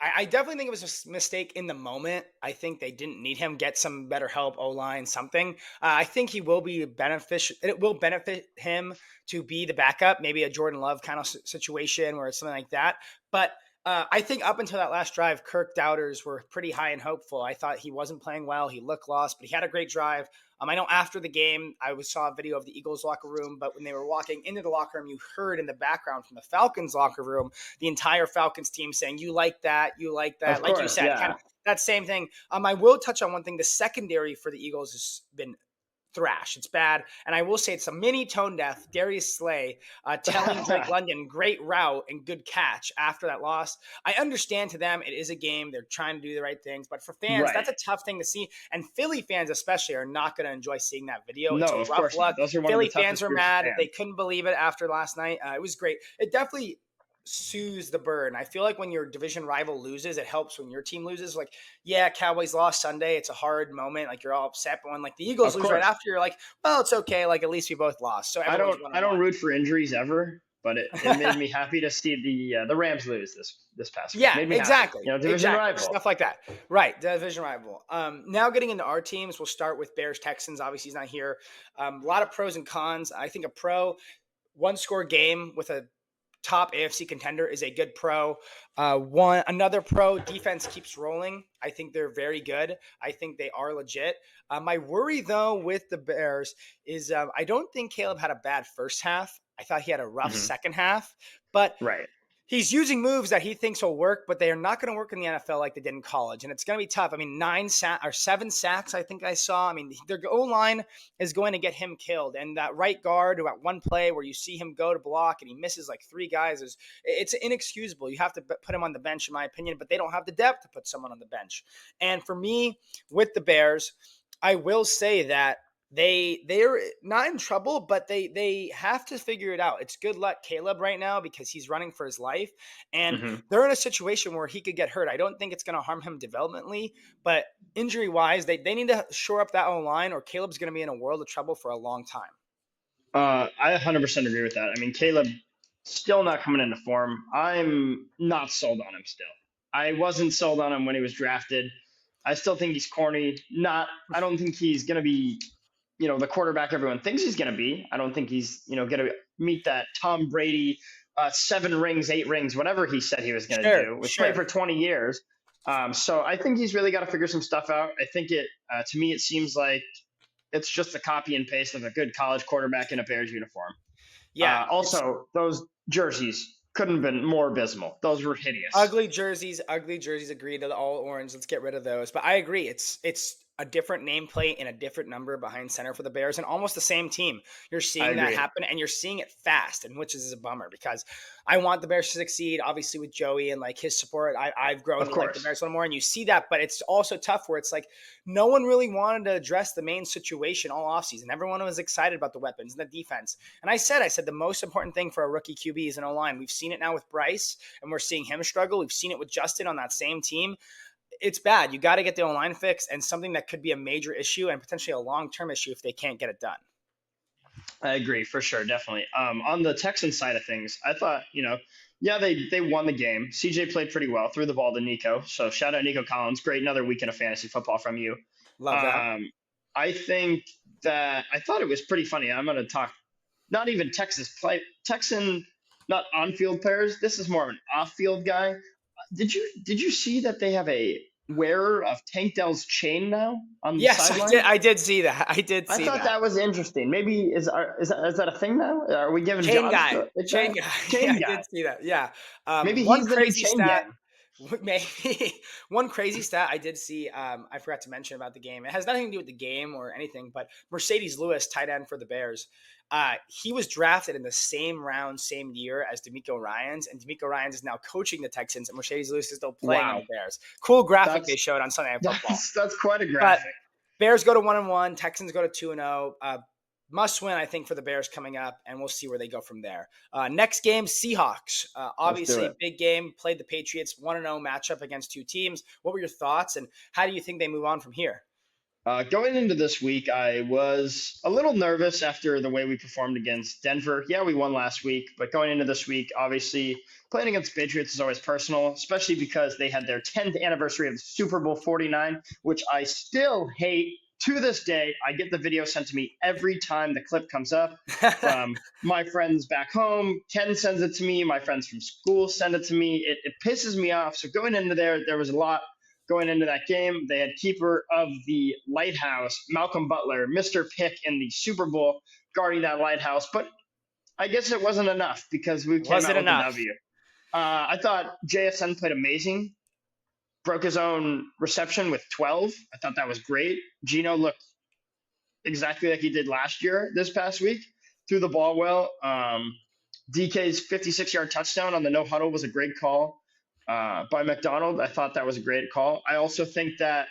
I definitely think it was a mistake in the moment. I think they didn't need him. Get some better help, O line, something. I think he will be beneficial. It will benefit him to be the backup, maybe a Jordan Love kind of situation where it's something like that. But I think up until that last drive, Kirk doubters were pretty high and hopeful. I thought he wasn't playing well. He looked lost, but he had a great drive. I know after the game, saw a video of the Eagles locker room, but when they were walking into the locker room, you heard in the background from the Falcons locker room the entire Falcons team saying, "You like that, you like that." Of Like you course, said, kind yeah. of that same thing. I will touch on one thing. The secondary for the Eagles has been thrash. It's bad. And I will say it's a mini tone deaf. Darius Slay telling Drake London, great route and good catch after that loss. I understand to them, it is a game. They're trying to do the right things. But for fans, Right. that's a tough thing to see. And Philly fans, especially, are not going to enjoy seeing that video. It's a No, of rough course not. look. Those are one of the Philly fans toughest were groups of mad. They fans. couldn't believe it after last night. It was great. It definitely soothes the burn. I feel like when your division rival loses, it helps when your team loses. Like, yeah, Cowboys lost Sunday. It's a hard moment. Like, you're all upset. But when, like, the Eagles Of lose right course. after, you're like, well, it's okay. Like, at least we both lost. So everyone's one I and don't one. root for injuries ever, but it made me happy to see the Rams lose this past week. Yeah, Made me happy. exactly. Division Exactly. rival. Stuff like that. Right. Division rival. Now getting into our teams, we'll start with Bears Texans. Obviously, he's not here. A lot of pros and cons. I think a pro one score game with a top AFC contender is a good pro. Another pro defense keeps rolling. I think they're very good. I think they are legit. My worry though with the Bears is I don't think Caleb had a bad first half. I thought he had a rough Hmm. second half, but Right. He's using moves that he thinks will work, but they are not going to work in the NFL like they did in college, and it's going to be tough. I mean, 7 sacks, I think I saw. I mean, their O line is going to get him killed, and that right guard who at one play where you see him go to block and he misses like 3 guys it's inexcusable. You have to put him on the bench, in my opinion, but they don't have the depth to put someone on the bench. And for me, with the Bears, I will say that they're not in trouble, but they have to figure it out. It's good luck Caleb right now because he's running for his life, and Hmm. they're in a situation where he could get hurt. I don't think it's going to harm him developmentally, but injury wise, they need to shore up that own line, or Caleb's going to be in a world of trouble for a long time. I 100% agree with that. I mean, Caleb still not coming into form. I'm not sold on him still. I wasn't sold on him when he was drafted. I still think he's corny. Not. I don't think he's going to be, the quarterback everyone thinks he's going to be. I don't think he's, going to meet that Tom Brady 7 rings, 8 rings, whatever he said he was going to Sure, do. Was play sure. for 20 years. So I think he's really got to figure some stuff out. I think to me, it seems like it's just a copy and paste of a good college quarterback in a Bears uniform. Yeah, it's Also, those jerseys couldn't have been more abysmal. Those were hideous. ugly jerseys. Ugly jerseys. Agreed to the all orange. Let's get rid of those. But I agree. It's a different nameplate and a different number behind center for the Bears, and almost the same team. You're I seeing that agree. happen, and you're seeing it fast, and which is a bummer because I want the Bears to succeed. Obviously, with Joey and like his support, I've grown Of to like the course. Bears a little more, and you see that. But it's also tough where it's like no one really wanted to address the main situation all offseason. Everyone was excited about the weapons and the defense. And I said the most important thing for a rookie QB is an O line. We've seen it now with Bryce, and we're seeing him struggle. We've seen it with Justin on that same team. It's bad. You got to get the O-line fixed, and something that could be a major issue and potentially a long-term issue if they can't get it done. I agree for sure, definitely. On the Texans side of things, I thought, yeah, they won the game. CJ played pretty well, threw the ball to Nico. So shout out Nico Collins. Great, another weekend of fantasy football from you. Love that. Um, I think that I thought it was pretty funny. I'm going to talk not even Texan, not on field players. This is more of an off field guy. Did you see that they have a wearer of Tank Dell's chain now on the Yes, I did. sideline? I did see that. I did I see thought that. that was interesting. Maybe is that a thing now? Are we giving Chain jobs guy. to like Chain that? guy. Yeah, Chain I did guy. see that. Yeah. Maybe One he's the new crazy chain stat. gang. Maybe one crazy stat I did see. I forgot to mention about the game. It has nothing to do with the game or anything, but Mercedes Lewis, tight end for the Bears. He was drafted in the same round, same year as D'Amico Ryans, and D'Amico Ryans is now coaching the Texans, and Mercedes Lewis is still playing on Wow, the Bears. Cool graphic they that's showed on Sunday Night Football. that's quite a But graphic. Bears go to 1-1. Texans go to 2-0. Must win, I think, for the Bears coming up, and we'll see where they go from there. Next game, Seahawks. Let's do Obviously, it. big game. Played the Patriots 1-0 matchup against two teams. What were your thoughts, and how do you think they move on from here? Going into this week, I was a little nervous after the way we performed against Denver. Yeah, we won last week, but going into this week, obviously playing against Patriots is always personal, especially because they had their 10th anniversary of the Super Bowl 49, which I still hate to this day. I get the video sent to me every time the clip comes up from my friends back home. Ken sends it to me. My friends from school send it to me. It pisses me off. So going into there was a lot going into that game. They had keeper of the lighthouse, Malcolm Butler, Mr. Pick in the Super Bowl, guarding that lighthouse. But I guess it wasn't enough because we came Was out it with the enough? W. I thought JSN played amazing, broke his own reception with 12. I thought that was great. Gino looked exactly like he did last year this past week, threw the ball well. DK's 56-yard touchdown on the no huddle was a great call by McDonald. I thought that was a great call. I also think that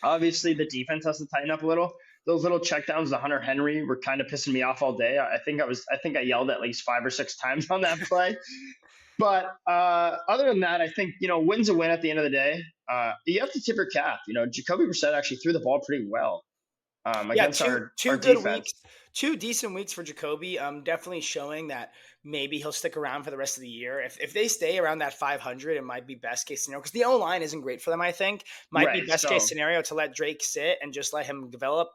obviously the defense has to tighten up a little. Those little checkdowns to Hunter Henry were kind of pissing me off all day. I think I yelled at least 5 or 6 times on that play. But other than that, I think win's a win at the end of the day. You have to tip your cap. Jacoby Brissett actually threw the ball pretty well Yeah, against two our two good defense. weeks, 2 decent weeks for Jacoby. Definitely showing that maybe he'll stick around for the rest of the year. If they stay around that 500, it might be best case scenario because the O line isn't great for them. I think might be Right. best case So scenario to let Drake sit and just let him develop.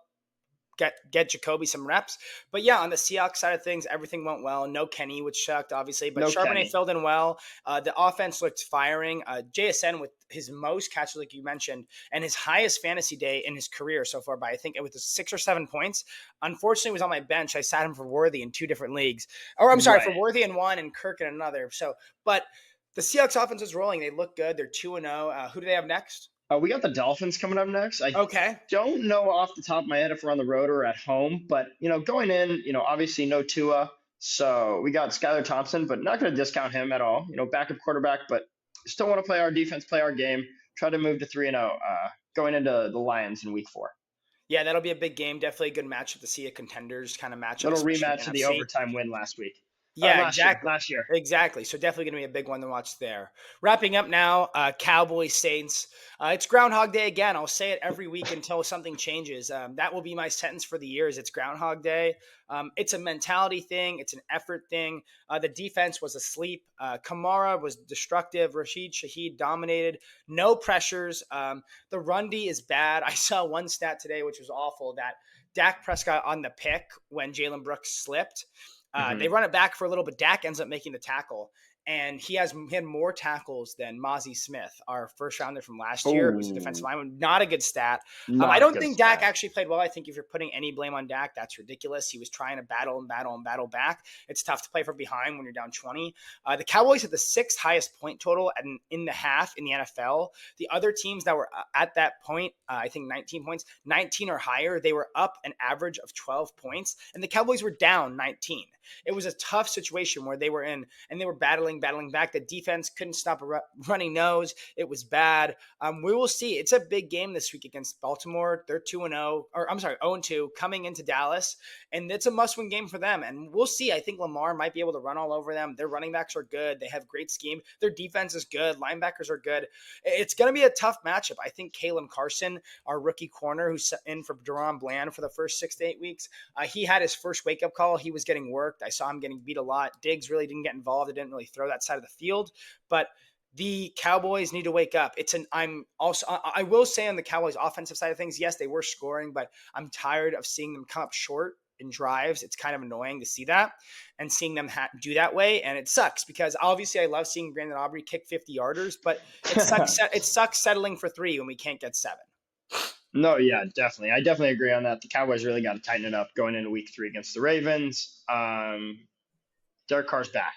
get Jacoby some reps. But yeah, on the Seahawks side of things, everything went well. No Kenny, which sucked, obviously, but No Charbonnet Kenny. filled in well. The offense looked firing. JSN with his most catches, like you mentioned, and his highest fantasy day in his career so far by I think it was 6 or 7 points. Unfortunately, he was on my bench. I sat him for Worthy in 2 different leagues, or I'm sorry, Right. for Worthy in one and Kirk in another. So, but the Seahawks offense is rolling. They look good. They're 2-0. Who do they have next? We got the Dolphins coming up next. I Okay. don't know off the top of my head if we're on the road or at home, but going in, obviously no Tua, so we got Skylar Thompson, but not going to discount him at all. Backup quarterback, but still want to play our defense, play our game, try to move to 3-0, going into the Lions in Week 4. Yeah, that'll be a big game. Definitely a good matchup to see, a contenders kind of matchup, Little especially in rematch the of the NFC. overtime win last week, Yeah, last year, exactly. last year. Exactly. So definitely going to be a big one to watch there. Wrapping up now, Cowboys Saints. It's Groundhog Day again. I'll say it every week until something changes. That will be my sentence for the years. It's Groundhog Day. It's a mentality thing. It's an effort thing. The defense was asleep. Kamara was destructive. Rashid Shaheed dominated. No pressures. The run D is bad. I saw one stat today, which was awful, that Dak Prescott on the pick when Jalen Brooks slipped. They Hmm. run it back for a little bit. Dak ends up making the tackle, and he had more tackles than Mozzie Smith, our first rounder from last year, who's a defensive Oh, lineman. Not a good stat. I not a don't good think Dak stat. actually played well. I think if you're putting any blame on Dak, that's ridiculous. He was trying to battle and battle and battle back. It's tough to play from behind when you're down 20. The Cowboys had the sixth highest point total in the half in the NFL. The other teams that were at that point, I think 19 points, 19 or higher, they were up an average of 12 points, and the Cowboys were down 19. It was a tough situation where they were in and they were battling back. The defense couldn't stop a running nose. It was bad. We will see. It's a big game this week against Baltimore. They're 2-0, or I'm sorry, 0-2 coming into Dallas, and it's a must-win game for them. And we'll see. I think Lamar might be able to run all over them. Their running backs are good. They have great scheme. Their defense is good. Linebackers are good. It's going to be a tough matchup. I think Kalen Carson, our rookie corner, who's in for Deron Bland for the first 6 to 8 weeks, he had his first wake-up call. He was getting worked. I saw him getting beat a lot. Diggs really didn't get involved. They didn't really throw that side of the field. But the Cowboys need to wake up. I will say on the Cowboys offensive side of things, yes, they were scoring, but I'm tired of seeing them come up short in drives. It's kind of annoying to see that and seeing them do that way. And it sucks because obviously I love seeing Brandon Aubrey kick 50-yarders, but it sucks settling for 3 when we can't get 7. No, yeah, definitely. I definitely agree on that. The Cowboys really got to tighten it up going into Week 3 against the Ravens. Derek Carr's back.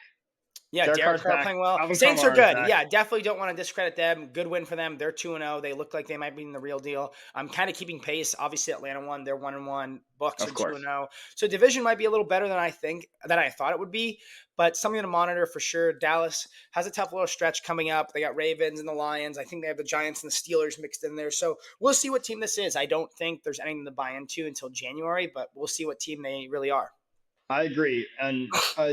Yeah, Derek Derek Carr's Carr back. playing well. Alvin Saints are Kamara is good. back. Yeah, definitely don't want to discredit them. Good win for them. They're 2-0. They look like they might be in the real deal. I'm kind of keeping pace. Obviously, Atlanta won. They're 1-1. Bucks are Of course. 2-0. So division might be a little better than I thought it would be, but something to monitor for sure. Dallas has a tough little stretch coming up. They got Ravens and the Lions. I think they have the Giants and the Steelers mixed in there. So we'll see what team this is. I don't think there's anything to buy into until January, but we'll see what team they really are. I agree. And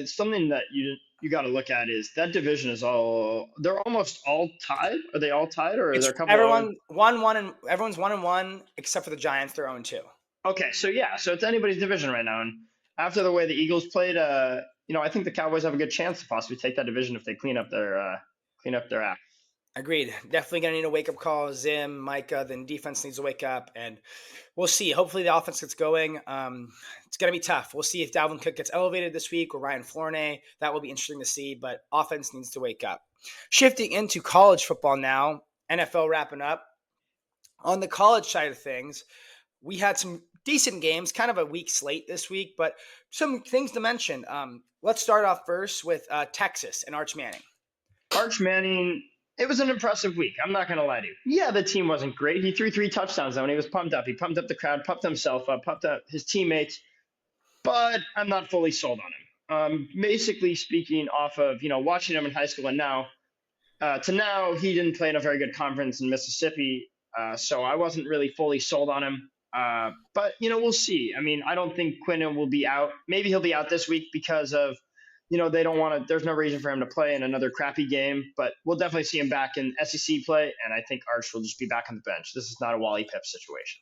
something that you got to look at is that division is they're almost all tied. Are they all tied or are It's there a couple of everyone 1-1 and everyone's 1-1 except for the Giants. They're 0-2. Okay, so yeah, so it's anybody's division right now. And after the way the Eagles played, I think the Cowboys have a good chance to possibly take that division if they clean up their act. Agreed. Definitely going to need a wake up call. Zim, Micah, then defense needs to wake up, and we'll see. Hopefully, the offense gets going. It's going to be tough. We'll see if Dalvin Cook gets elevated this week or Ryan Flornay. That will be interesting to see, but offense needs to wake up. Shifting into college football now, NFL wrapping up. On the college side of things, we had some decent games, kind of a weak slate this week, but some things to mention. Let's start off first with Texas and Arch Manning. Arch Manning, it was an impressive week. I'm not going to lie to you. Yeah, the team wasn't great. He threw 3 touchdowns though, and he was pumped up. He pumped up the crowd, pumped himself up, pumped up his teammates, but I'm not fully sold on him. Basically speaking, off of watching him in high school and now he didn't play in a very good conference in Mississippi, so I wasn't really fully sold on him. But we'll see. I mean, I don't think Quinnen will be out. Maybe he'll be out this week because of they don't want to. There's no reason for him to play in another crappy game. But we'll definitely see him back in SEC play, and I think Arch will just be back on the bench. This is not a Wally Pipp situation.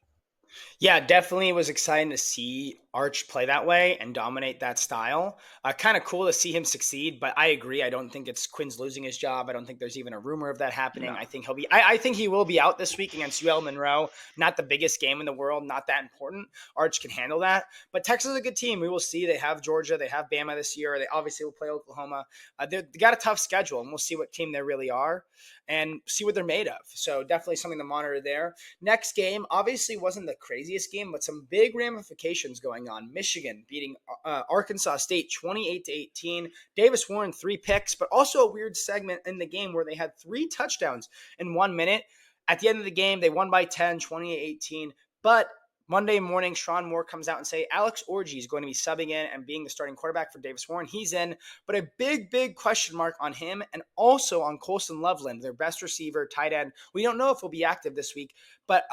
Yeah, definitely was exciting to see Arch play that way and dominate that style. Kind of cool to see him succeed, but I agree. I don't think it's Quinn's losing his job. I don't think there's even a rumor of that happening. No. I think he'll be. I think he will be out this week against UL Monroe. Not the biggest game in the world, not that important. Arch can handle that. But Texas is a good team. We will see. They have Georgia. They have Bama this year. They obviously will play Oklahoma. They got a tough schedule, and we'll see what team they really are and see what they're made of. So definitely something to monitor there. Next game obviously wasn't the craziest game, but some big ramifications going on. Michigan beating Arkansas State 28-18. Davis Warren 3 picks, but also a weird segment in the game where they had 3 touchdowns in 1 minute. At the end of the game, they won by 10, 28-18. But Monday morning, Sean Moore comes out and say Alex Orji is going to be subbing in and being the starting quarterback for Davis Warren. He's in, but a big question mark on him and also on Colson Loveland, their best receiver, tight end. We don't know if he'll be active this week, but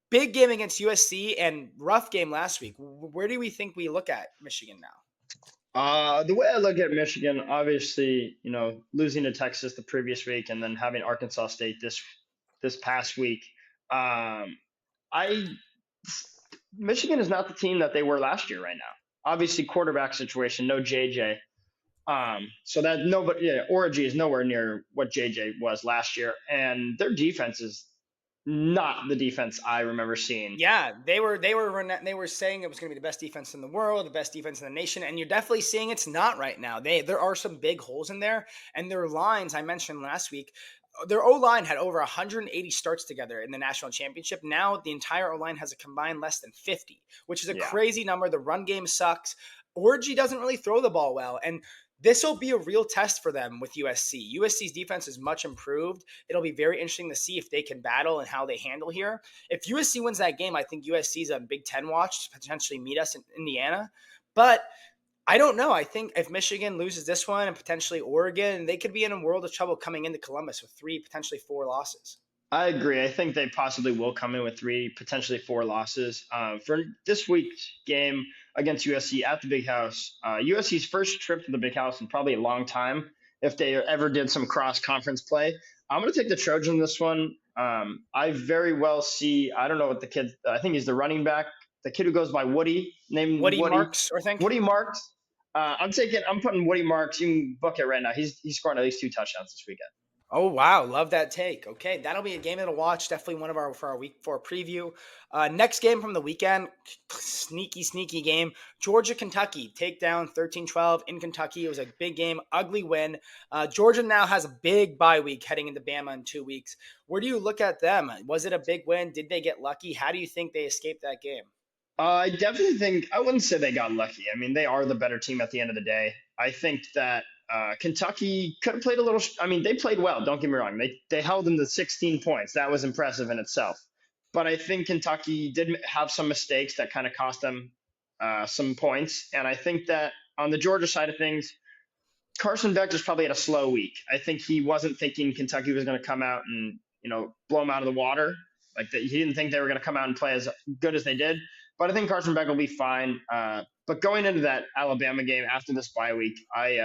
big game against USC and rough game last week. Where do we think we look at Michigan now? The way I look at Michigan, obviously, losing to Texas the previous week and then having Arkansas State this past week, I Michigan is not the team that they were last year right now. Obviously, quarterback situation, no JJ. So that nobody, yeah, Origi is nowhere near what JJ was last year, and their defense is not the defense I remember seeing. Yeah, they were saying it was going to be the best defense in the world, the best defense in the nation, and you're definitely seeing it's not right now. There are some big holes in there, and their lines I mentioned last week. Their O line had over 180 starts together in the national championship. Now the entire O line has a combined less than 50, which is a Yeah, crazy number. The run game sucks. Orgy doesn't really throw the ball well, and this will be a real test for them with USC. USC's defense is much improved. It'll be very interesting to see if they can battle and how they handle here. If USC wins that game, I think USC is a Big Ten watch to potentially meet us in Indiana. But I don't know. I think if Michigan loses this one and potentially Oregon, they could be in a world of trouble coming into Columbus with 3, potentially 4 losses. I agree. I think they possibly will come in with three, potentially four losses. For this week's game against USC at the Big House, USC's first trip to the Big House in probably a long time, if they ever did some cross conference play. I'm going to take the Trojan this one. I very well see, I don't know what the kid, I think he's the running back, the kid who goes by Woody, named Woody Woody, Marks, I think. Woody Marks. I'm putting Woody Marks. You can book it right now. He's scoring at least 2 touchdowns this weekend. Oh wow, love that take. Okay, that'll be a game to watch. Definitely one of our for our week 4 preview. Next game from the weekend, sneaky game. Georgia Kentucky take down 13-12 in Kentucky. It was a big game, ugly win. Georgia now has a big bye week heading into Bama in 2 weeks. Where do you look at them? Was it a big win? Did they get lucky? How do you think they escaped that game? I definitely think I wouldn't say they got lucky. I mean, they are the better team at the end of the day. I think that Kentucky could have played a little. I mean, they played well. Don't get me wrong. They held them to 16 points. That was impressive in itself. But I think Kentucky did have some mistakes that kind of cost them some points. And I think that on the Georgia side of things, Carson Beck just probably had a slow week. I think he wasn't thinking Kentucky was going to come out and blow them out of the water. Like that, he didn't think they were going to come out and play as good as they did. But I think Carson Beck will be fine. But going into that Alabama game after this bye week, I'm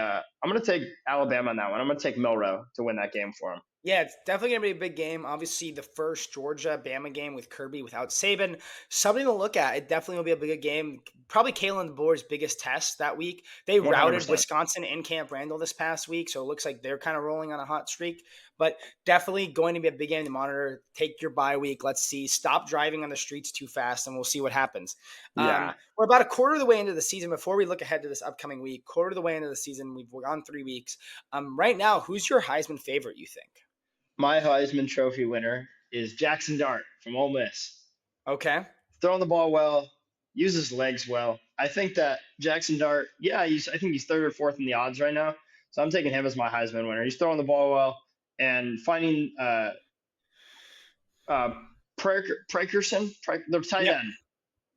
going to take Alabama on that one. I'm going to take Milrow to win that game for him. Yeah, it's definitely going to be a big game. Obviously, the first Georgia Bama game with Kirby without Saban, something to look at. It definitely will be a big game. Probably Kalen DeBoer's biggest test that week. They routed 100%. Wisconsin in Camp Randall this past week, so it looks like they're kind of rolling on a hot streak. But definitely going to be a big game to monitor. Take your bye week. Let's see. Stop driving on the streets too fast, and we'll see what happens. Yeah. We're about a quarter of the way into the season. Before we look ahead to this upcoming week, quarter of the way into the season, we've gone 3 weeks. Right now, who's your Heisman favorite? You think? My Heisman Trophy winner is Jackson Dart from Ole Miss. Okay. Throwing the ball well, uses legs well. I think that Jackson Dart, yeah, I think he's third or fourth in the odds right now. So I'm taking him as my Heisman winner. He's throwing the ball well and finding uh, Prekerson, the tight Yep. end.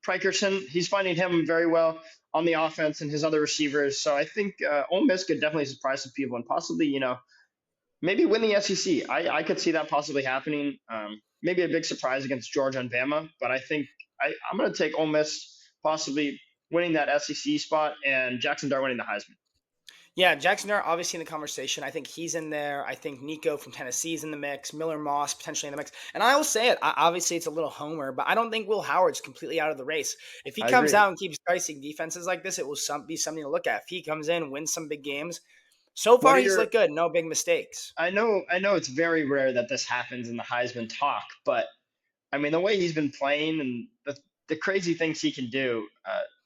Prekerson, he's finding him very well on the offense and his other receivers. So I think Ole Miss could definitely surprise some people and possibly, maybe win the SEC. I could see that possibly happening. Maybe a big surprise against Georgia and Bama, but I think I'm going to take Ole Miss possibly winning that SEC spot and Jackson Dart winning the Heisman. Yeah, Jackson Dart obviously in the conversation. I think he's in there. I think Nico from Tennessee is in the mix. Miller Moss potentially in the mix. And I will say it. Obviously, it's a little homer, but I don't think Will Howard's completely out of the race. If he I comes agree. out and keeps dicing defenses like this, it will be something to look at. If he comes in, wins some big games. So What far, are he's your looked good. No big mistakes. I know it's very rare that this happens in the Heisman talk, but I mean the way he's been playing and the crazy things he can do.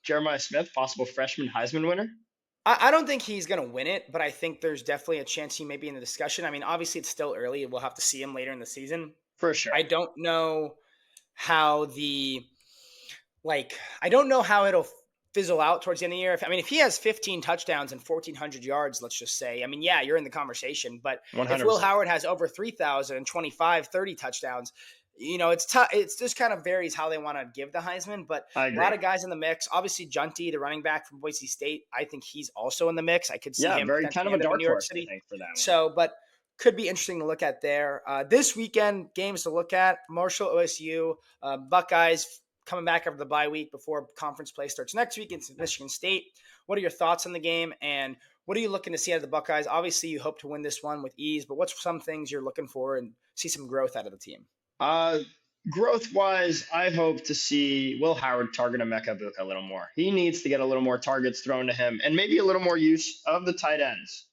Jeremiah Smith, possible freshman Heisman winner, I don't think he's going to win it, but I think there's definitely a chance he may be in the discussion. I mean, obviously, it's still early. We'll have to see him later in the season. for sure. I don't know how the I don't know how it'll fizzle out towards the end of the year. If he has 15 touchdowns and 1,400 yards, let's just say, I mean, yeah, you're in the conversation. But if Will 100%. Howard has over 3,000 and 25, 30 touchdowns, it's tough. It's just kind of varies how they want to give the Heisman. But I a lot agree. of guys in the mix. Obviously, Junty, the running back from Boise State, I think he's also in the mix. I could see Yeah, him very kind potentially of a end up in dark New York horse, I City. think, for that one. So, but could be interesting to look at there. This weekend, games to look at: Marshall, OSU, Buckeyes coming back after the bye week before conference play starts next week against Michigan State. What are your thoughts on the game, and what are you looking to see out of the Buckeyes? Obviously, you hope to win this one with ease, but what's some things you're looking for and see some growth out of the team? Uh, Growth wise, I hope to see Will Howard target Emeka Buka a little more. He needs to get a little more targets thrown to him and maybe a little more use of the tight ends.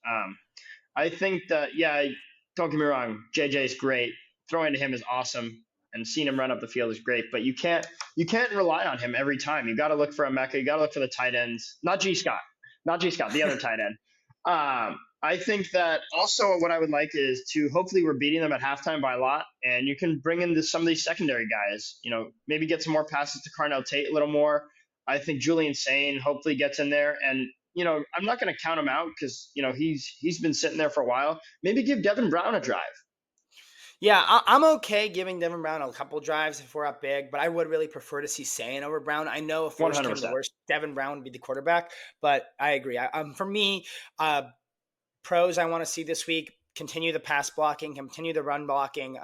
I think that, yeah, don't get me wrong, JJ's great. Throwing to him is awesome, and seeing him run up the field is great. But you can't rely on him every time. You got to look for Emeka. You got to look for the tight ends, not G Scott, not G Scott, the other tight end. I think that also what I would like is to hopefully we're beating them at halftime by a lot, and you can bring in some of these secondary guys. Maybe get some more passes to Carnell Tate a little more. I think Julian Sane hopefully gets in there, and I'm not going to count him out because he's been sitting there for a while. Maybe give Devin Brown a drive. Yeah, I'm okay giving Devin Brown a couple drives if we're up big, but I would really prefer to see Sayin over Brown. I know if One worst hundred came to percent. worst, Devin Brown would be the quarterback, but I agree. For me, uh, pros I want to see this week: continue the pass blocking, continue the run blocking.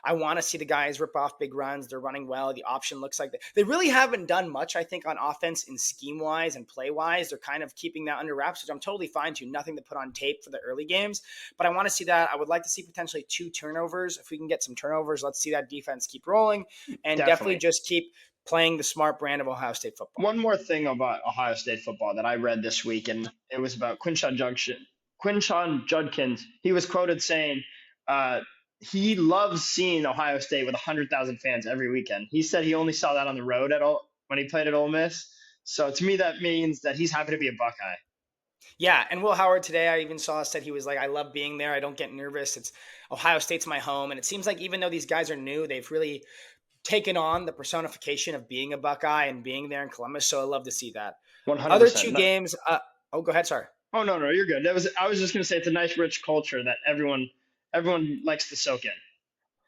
I want to see the guys rip off big runs. They're running well. The option looks like they really haven't done much, I think, on offense in scheme wise and play wise. They're kind of keeping that under wraps, which I'm totally fine to. Nothing to put on tape for the early games, but I want to see that. I would like to see potentially 2 turnovers. If we can get some turnovers, let's see that defense keep rolling and definitely Definitely. just keep playing the smart brand of Ohio State football. One more thing about Ohio State football that I read this week, and it was about Quinshon Judkins. He was quoted saying uh, he loves seeing Ohio State with 100,000 fans every weekend. He said he only saw that on the road at all when he played at Ole Miss. So to me, that means that he's happy to be a Buckeye. Yeah, and Will Howard today, I even saw said he was like, "I love being there. I don't get nervous. It's Ohio State's my home." And it seems like even though these guys are new, they've really taken on the personification of being a Buckeye and being there in Columbus. So I love to see that. Other 100%. two games. Oh, go ahead. Sorry. Oh no, no, you're good. I was just gonna say it's a nice, rich culture that everyone likes to soak in.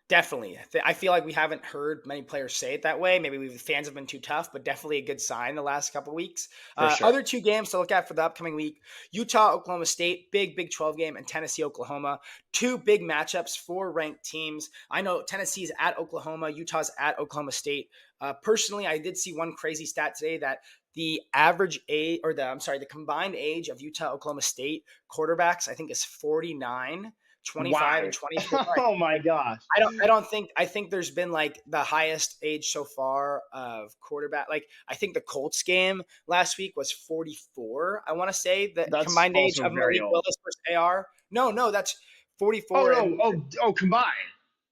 Definitely. I feel like we haven't heard many players say it that way. Maybe the fans have been too tough, but definitely a good sign the last couple of weeks. For sure. Other two games to look at for the upcoming week: Utah, Oklahoma State, big Big 12 game, and Tennessee, Oklahoma. Two big matchups for ranked teams. I know Tennessee's at Oklahoma, Utah's at Oklahoma State. Personally, I did see one crazy stat today that the average age, or the combined age of Utah, Oklahoma State quarterbacks, I think is 49, 25, Wow. and 24. Oh my gosh. I think there's been like the highest age so far of quarterback. Like I think the Colts game last week was 44. I want to say the That's combined age also of very Malik old. Willis versus AR. No, that's Oh 44 no. and Oh, combined.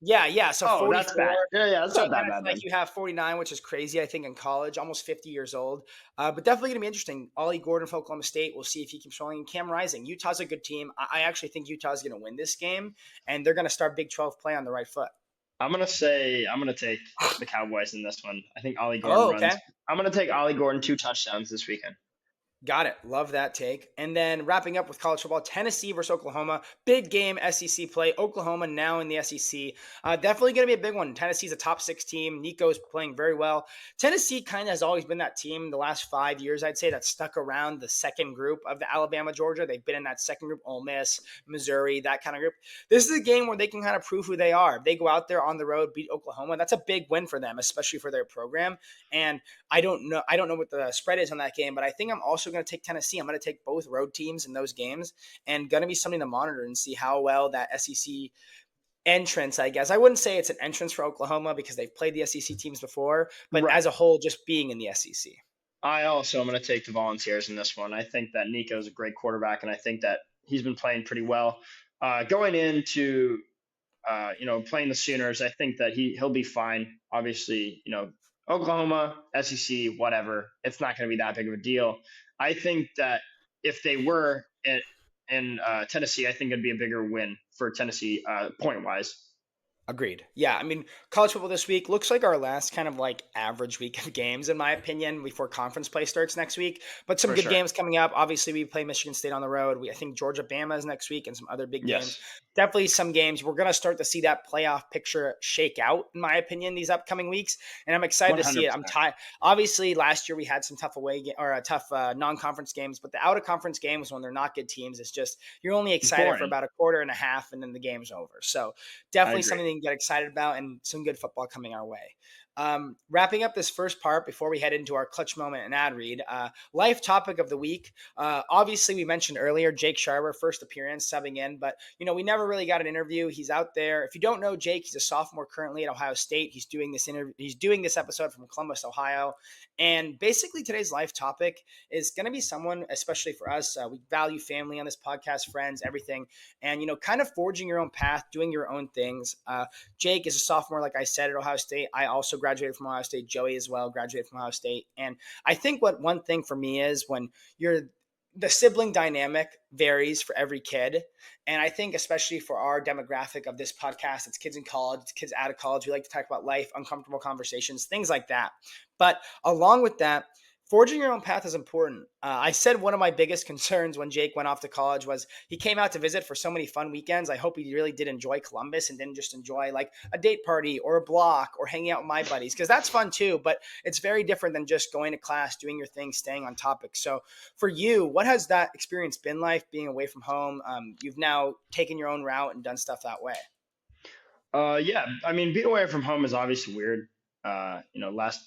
yeah. So Oh, that's 44. bad. Yeah, yeah, that's So not then that it's bad like then. you have 49, which is crazy. I think in college, almost 50 years old. But definitely going to be interesting. Ollie Gordon from Oklahoma State. We'll see if he keeps rolling. Cam Rising. Utah's a good team. I actually think Utah's going to win this game, and they're going to start Big 12 play on the right foot. I'm gonna take the Cowboys in this one. I think Ollie Gordon Oh, runs. okay. I'm gonna take Ollie Gordon 2 touchdowns this weekend. Got it. Love that take. And then wrapping up with college football: Tennessee versus Oklahoma. Big game, SEC play. Oklahoma now in the SEC. Definitely going to be a big one. Tennessee's a top 6 team. Nico's playing very well. Tennessee kind of has always been that team the last 5 years, I'd say, that stuck around the second group of the Alabama, Georgia. They've been in that second group: Ole Miss, Missouri, that kind of group. This is a game where they can kind of prove who they are. If they go out there on the road, beat Oklahoma, that's a big win for them, especially for their program. And I don't know what the spread is on that game, but I think I'm also going to take Tennessee. I'm going to take both road teams in those games, and going to be something to monitor and see how well that SEC entrance, I guess. I wouldn't say it's an entrance for Oklahoma because they've played the SEC teams before, but Right. as a whole, just being in the SEC. I also am going to take the Volunteers in this one. I think that Nico is a great quarterback, and I think that he's been playing pretty well. Going into playing the Sooners, I think that he'll be fine. Obviously, Oklahoma, SEC, whatever. It's not going to be that big of a deal. I think that if they were in Tennessee, I think it'd be a bigger win for Tennessee point wise. Agreed. Yeah, I mean, college football this week looks like our last kind of like average week of games, in my opinion, before conference play starts next week. But some For good sure. games coming up. Obviously, we play Michigan State on the road. I think Georgia Bama is next week, and some other big games. Yes. Definitely some games. We're going to start to see that playoff picture shake out, in my opinion, these upcoming weeks, and I'm excited to see it. I'm 100%. tired. Obviously, last year we had some tough away or tough non-conference games, but the out-of-conference games when they're not good teams, it's just you're only It's excited for boring. about a quarter and a half, and then the game's over. So I definitely agree. something to get excited about and some good football coming our way. Wrapping up this first part before we head into our clutch moment and ad read, life topic of the week. Obviously, we mentioned earlier Jake Sharber, first appearance, subbing in, but we never really got an interview. He's out there. If you don't know Jake, he's a sophomore currently at Ohio State. He's doing this interview. He's doing this episode from Columbus, Ohio, and basically today's life topic is going to be someone, especially for us. We value family on this podcast, friends, everything, and kind of forging your own path, doing your own things. Jake is a sophomore, like I said, at Ohio State. I also graduated from Ohio State. Joey as well graduated from Ohio State. And I think what one thing for me is when the sibling dynamic varies for every kid. And I think especially for our demographic of this podcast, it's kids in college, it's kids out of college. We like to talk about life, uncomfortable conversations, things like that. But along with that, forging your own path is important. I said one of my biggest concerns when Jake went off to college was he came out to visit for so many fun weekends. I hope he really did enjoy Columbus and didn't just enjoy like a date party or a block or hanging out with my buddies, because that's fun too. But it's very different than just going to class, doing your thing, staying on topic. So for you, what has that experience been like being away from home? You've now taken your own route and done stuff that way. Yeah, I mean, being away from home is obviously weird. Last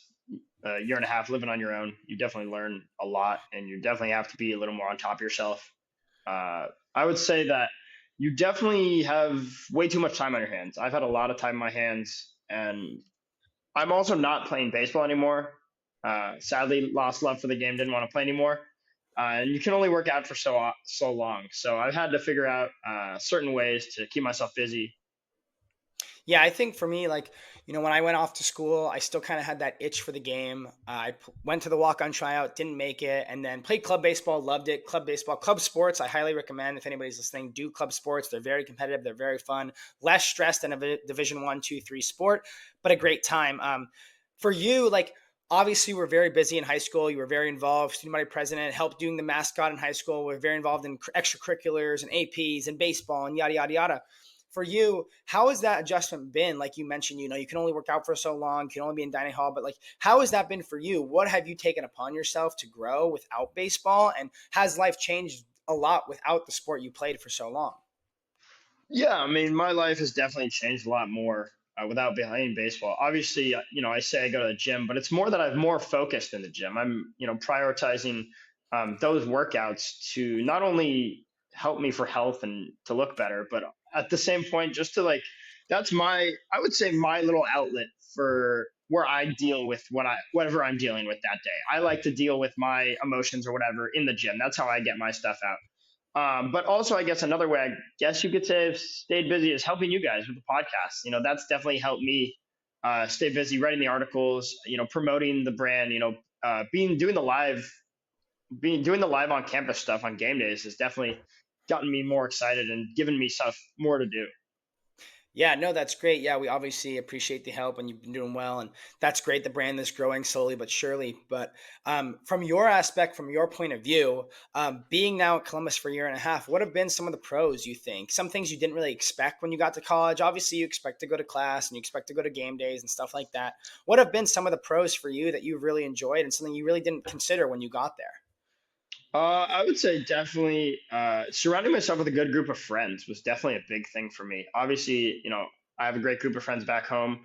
year and a half living on your own, you definitely learn a lot, and you definitely have to be a little more on top of yourself. I would say that you definitely have way too much time on your hands. I've had a lot of time on my hands, and I'm also not playing baseball anymore. Sadly, lost love for the game, didn't want to play anymore. And you can only work out for so long. So I've had to figure out certain ways to keep myself busy. Yeah, I think for me, like, when I went off to school, I still kind of had that itch for the game. Went to the walk on tryout, didn't make it, and then played club baseball, loved it. Club baseball, club sports, I highly recommend if anybody's listening, do club sports. They're very competitive, they're very fun, less stress than a Division 1, 2, 3 sport, but a great time. For you, like, obviously, you were very busy in high school. You were very involved, student body president, helped doing the mascot in high school. We were very involved in extracurriculars and APs and baseball and yada, yada, yada. For you, how has that adjustment been? Like you mentioned, you can only work out for so long, you can only be in dining hall, but like, how has that been for you? What have you taken upon yourself to grow without baseball? And has life changed a lot without the sport you played for so long? Yeah, I mean, my life has definitely changed a lot more without playing baseball. Obviously, I say I go to the gym, but it's more that I'm more focused in the gym. I'm, prioritizing those workouts to not only help me for health and to look better, but at the same point, just to like, I would say my little outlet for where I deal with whatever I'm dealing with that day. I like to deal with my emotions or whatever in the gym. That's how I get my stuff out. But also, I guess another way I guess you could say I've stayed busy is helping you guys with the podcast. That's definitely helped me stay busy writing the articles, promoting the brand, being doing the live on campus stuff on game days has definitely gotten me more excited and given me stuff more to do. Yeah, no, that's great. Yeah, we obviously appreciate the help and you've been doing well. And that's great. The brand is growing slowly but surely. But from your aspect, from your point of view, being now at Columbus for a year and a half, what have been some of the pros you think? Some things you didn't really expect when you got to college. Obviously, you expect to go to class and you expect to go to game days and stuff like that. What have been some of the pros for you that you've really enjoyed and something you really didn't consider when you got there? I would say definitely surrounding myself with a good group of friends was definitely a big thing for me. Obviously, I have a great group of friends back home,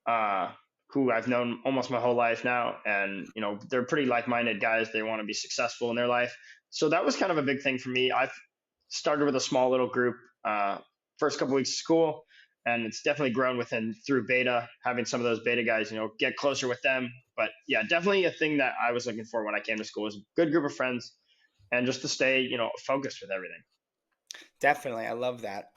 uh, who I've known almost my whole life now, and they're pretty like-minded guys. They want to be successful in their life, so that was kind of a big thing for me. I've started with a small little group first couple weeks of school, and it's definitely grown within through beta, having some of those beta guys, get closer with them. But yeah, definitely a thing that I was looking for when I came to school was a good group of friends, and just to stay focused with everything. Definitely. I love that.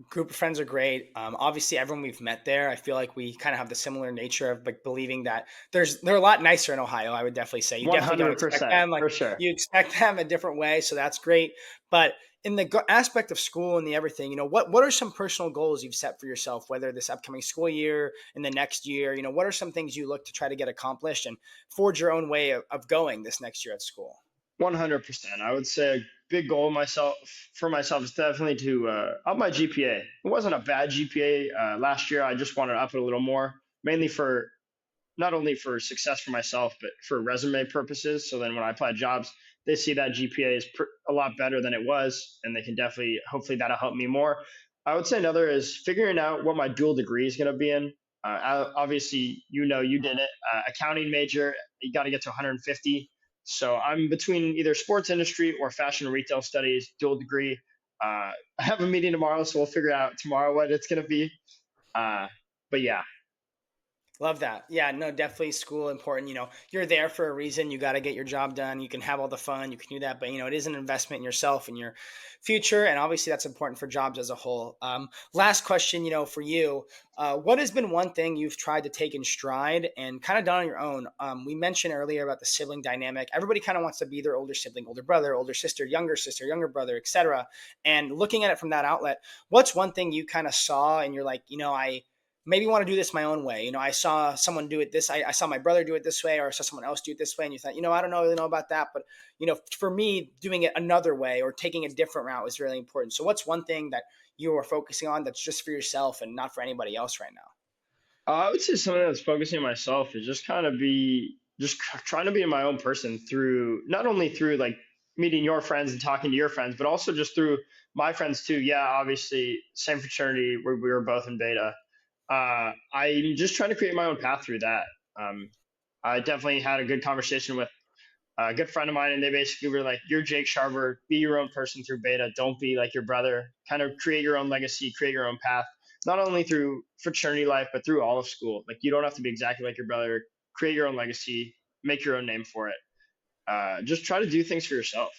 Group of friends are great. Obviously, everyone we've met there, I feel like we kind of have the similar nature of like believing that they're a lot nicer in Ohio. I would definitely say you definitely don't expect 100% them like for sure. you expect them a different way, so that's great. But in the aspect of school and the everything, what are some personal goals you've set for yourself, whether this upcoming school year, in the next year? What are some things you look to try to get accomplished and forge your own way of going this next year at school? 100%. I would say a big goal for myself is definitely to up my GPA. It wasn't a bad GPA last year. I just wanted to up it a little more, mainly for not only for success for myself, but for resume purposes. So then when I apply jobs, they see that GPA is a lot better than it was, and they can definitely, hopefully, that'll help me more. I would say another is figuring out what my dual degree is going to be in. Obviously, you did it. Accounting major, you got to get to 150. So I'm between either sports industry or fashion and retail studies, dual degree. I have a meeting tomorrow, so we'll figure out tomorrow what it's going to be. Uh, but yeah, Love that. Yeah, no, definitely school important. You're there for a reason. You got to get your job done. You can have all the fun. You can do that, but it is an investment in yourself and your future. And obviously, that's important for jobs as a whole. Last question, for you, what has been one thing you've tried to take in stride and kind of done on your own? We mentioned earlier about the sibling dynamic. Everybody kind of wants to be their older sibling, older brother, older sister, younger brother, etc. And looking at it from that outlet, what's one thing you kind of saw and you're like, I maybe want to do this my own way. I saw someone do it this. I saw my brother do it this way, or I saw someone else do it this way, and you thought, I don't really know about that, but for me, doing it another way or taking a different route is really important. So, what's one thing that you are focusing on that's just for yourself and not for anybody else right now? I would say something that's focusing on myself is just kind of be just trying to be my own person through not only through like meeting your friends and talking to your friends, but also just through my friends too. Yeah, obviously, same fraternity where we were both in beta. I'm just trying to create my own path through that. Um, I definitely had a good conversation with a good friend of mine, and they basically were like, "You're Jake Sharver. Be your own person through beta. Don't be like your brother. Kind of create your own legacy, create your own path, not only through fraternity life, but through all of school. Like you don't have to be exactly like your brother. Create your own legacy, make your own name for it. Just try to do things for yourself."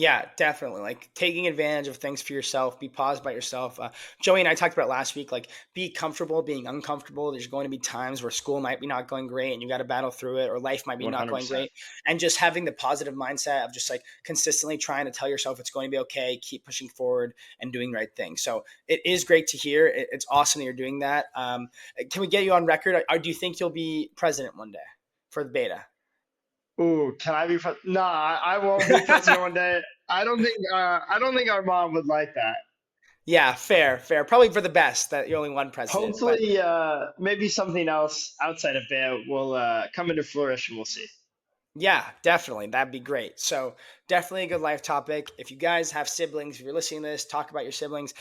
Yeah, definitely. Like taking advantage of things for yourself, be paused by yourself. Joey and I talked about last week, like be comfortable being uncomfortable. There's going to be times where school might be not going great and you got to battle through it, or life might be not going 100%. great. And just having the positive mindset of just like consistently trying to tell yourself it's going to be okay, keep pushing forward and doing the right thing. So it is great to hear. It's awesome that you're doing that. Can we get you on record? Do you think you'll be president one day for the beta? Ooh, can I be? Nah, I won't be president one day. I don't think. I don't think our mom would like that. Yeah, fair, fair. Probably for the best that you're only one president, but Hopefully, maybe something else outside of Bayo will come into fruition. We'll see. yeah, definitely. That'd be great. So, definitely a good life topic. If you guys have siblings, if you're listening to this, talk about your siblings.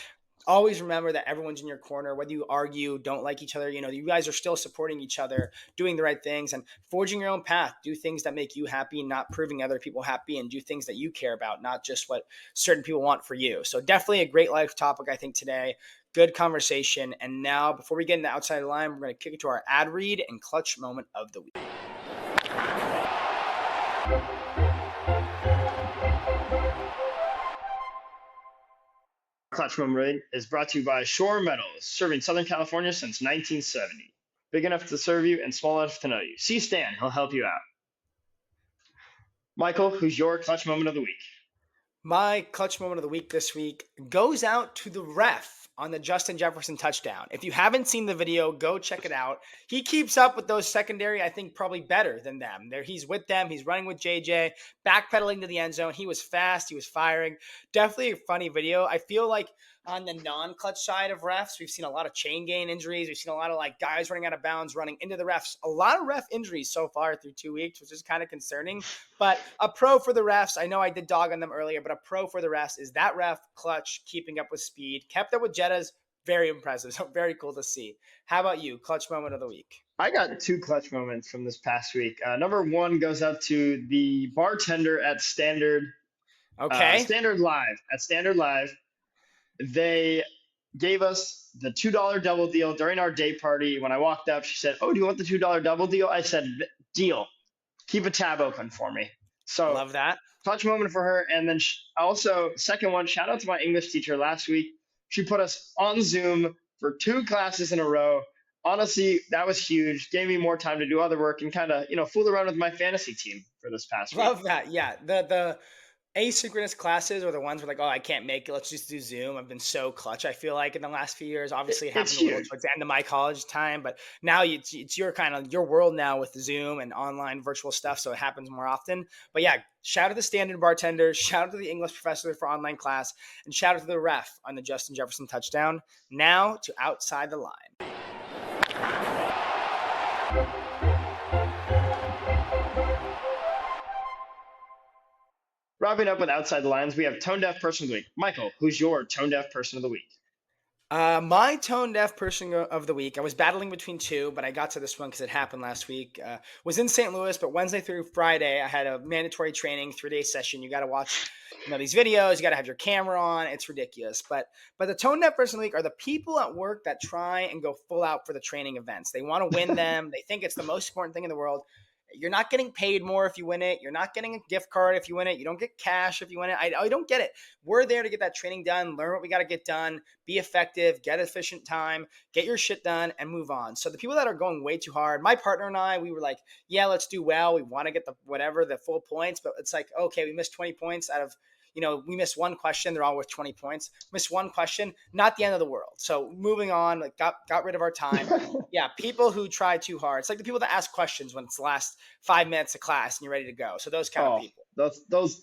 Always remember that everyone's in your corner, whether you argue, don't like each other. You guys are still supporting each other, doing the right things, and forging your own path. Do things that make you happy, not proving other people happy, and do things that you care about, not just what certain people want for you. So, definitely a great life topic, I think, today. Good conversation. And now, before we get into outside the line, we're going to kick it to our ad read and clutch moment of the week. Clutch Memory is brought to you by Shore Metals, serving Southern California since 1970. Big enough to serve you and small enough to know you. See Stan, he'll help you out. Michael, who's your clutch moment of the week? My clutch moment of the week this week goes out to the ref on the Justin Jefferson touchdown. If you haven't seen the video, go check it out. He keeps up with those secondary, I think, probably better than them. He's with them. He's running with JJ, backpedaling to the end zone. He was fast. He was firing. Definitely a funny video. I feel like on the non-clutch side of refs, we've seen a lot of chain gain injuries. We've seen a lot of like guys running out of bounds, running into the refs. A lot of ref injuries so far through 2 weeks, which is kind of concerning. But a pro for the refs, I know I did dog on them earlier, but a pro for the refs is that ref clutch, keeping up with speed, kept up with Jetta's very impressive. So very cool to see. How about you? Clutch moment of the week. I got two clutch moments from this past week. Number one goes out to the bartender at Okay. Standard Live. They gave us the $2 double deal during our day party. When I walked up, she said, "Oh, do you want the $2 double deal?" I said, "Deal. Keep a tab open for me." So Love that. clutch moment for her. And then also, second one, shout out to my English teacher last week. She put us on Zoom for 2 classes in a row. Honestly, that was huge. Gave me more time to do other work and kind of, fool around with my fantasy team for this past week. Love that. Yeah. The asynchronous classes are the ones where like, oh, I can't make it. Let's just do Zoom. I've been so clutch. I feel like in the last few years, obviously it It's happened a little huge. towards the end of my college time, but now it's your kind of your world now with Zoom and online virtual stuff. So it happens more often. But yeah, shout out to the standard bartender, shout out to the English professor for online class, and shout out to the ref on the Justin Jefferson touchdown. Now to outside the line. Wrapping up with outside the lines, we have tone deaf person of the week. Michael, who's your tone deaf person of the week? My tone deaf person of the week. I was battling between two, but I got to this one because it happened last week. Was in St. Louis, but Wednesday through Friday, I had a mandatory training 3-day session. You got to watch, these videos. You got to have your camera on. It's ridiculous. But the tone deaf person of the week are the people at work that try and go full out for the training events. They want to win them. They think it's the most important thing in the world. You're not getting paid more if you win it. You're not getting a gift card if you win it. You don't get cash if you win it. I don't get it. We're there to get that training done, learn what we got to get done, be effective, get efficient time, get your shit done, and move on. So the people that are going way too hard, my partner and I, we were like, yeah, let's do well. We want to get the full points, but it's like, okay, we missed 20 points out of we missed one question. They're all worth 20 points. Missed one question, not the end of the world. So moving on, like got rid of our time. But yeah, people who try too hard. It's like the people that ask questions when it's the last 5 minutes of class and you're ready to go. So those kind of Oh, people.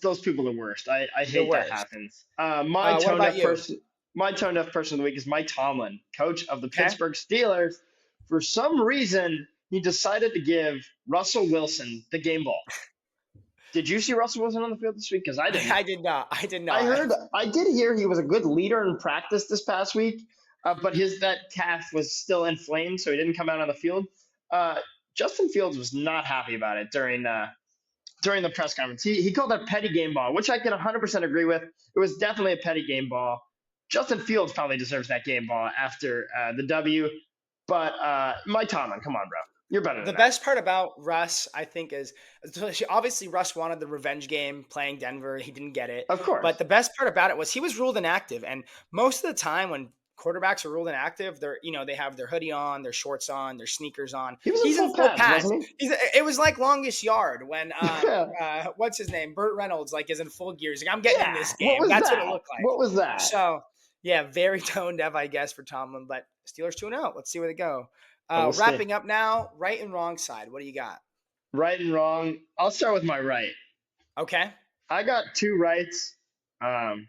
those people are worst. I The hate that worst. happens. My What tone about deaf you? person, my tone deaf person of the week is Mike Tomlin, coach of the Okay. Pittsburgh Steelers. For some reason, he decided to give Russell Wilson the game ball. Did you see Russell Wilson on the field this week? Because I didn't. I did not. I did I not. heard, I did hear he was a good leader in practice this past week, but that calf was still inflamed, so he didn't come out on the field. Uh, Justin Fields was not happy about it during the press conference. He called that petty game ball, which I can 100% agree with. It was definitely a petty game ball. Justin Fields probably deserves that game ball after the W. But Mike Tomlin, come on, bro. You're better The than that. best part about Russ, I think, is obviously Russ wanted the revenge game playing Denver. He didn't get it. Of But course. the best part about it was he was ruled inactive. And most of the time when quarterbacks are ruled inactive, they have their hoodie on, their shorts on, their sneakers on. He was in He's in full full pads, pads. wasn't It was like longest yard when he? what's his name? Burt Reynolds like is in full gear. He's like, I'm getting in Yeah. this What game. was That's what it that? looked like. What was that? So yeah, very tone deaf, I guess, for Tomlin. But Steelers 2-0. Let's see where they go. We'll see. Wrapping up now, right and wrong side. What do you got? Right and wrong. I'll start with my right. Okay. I got two rights. 5-0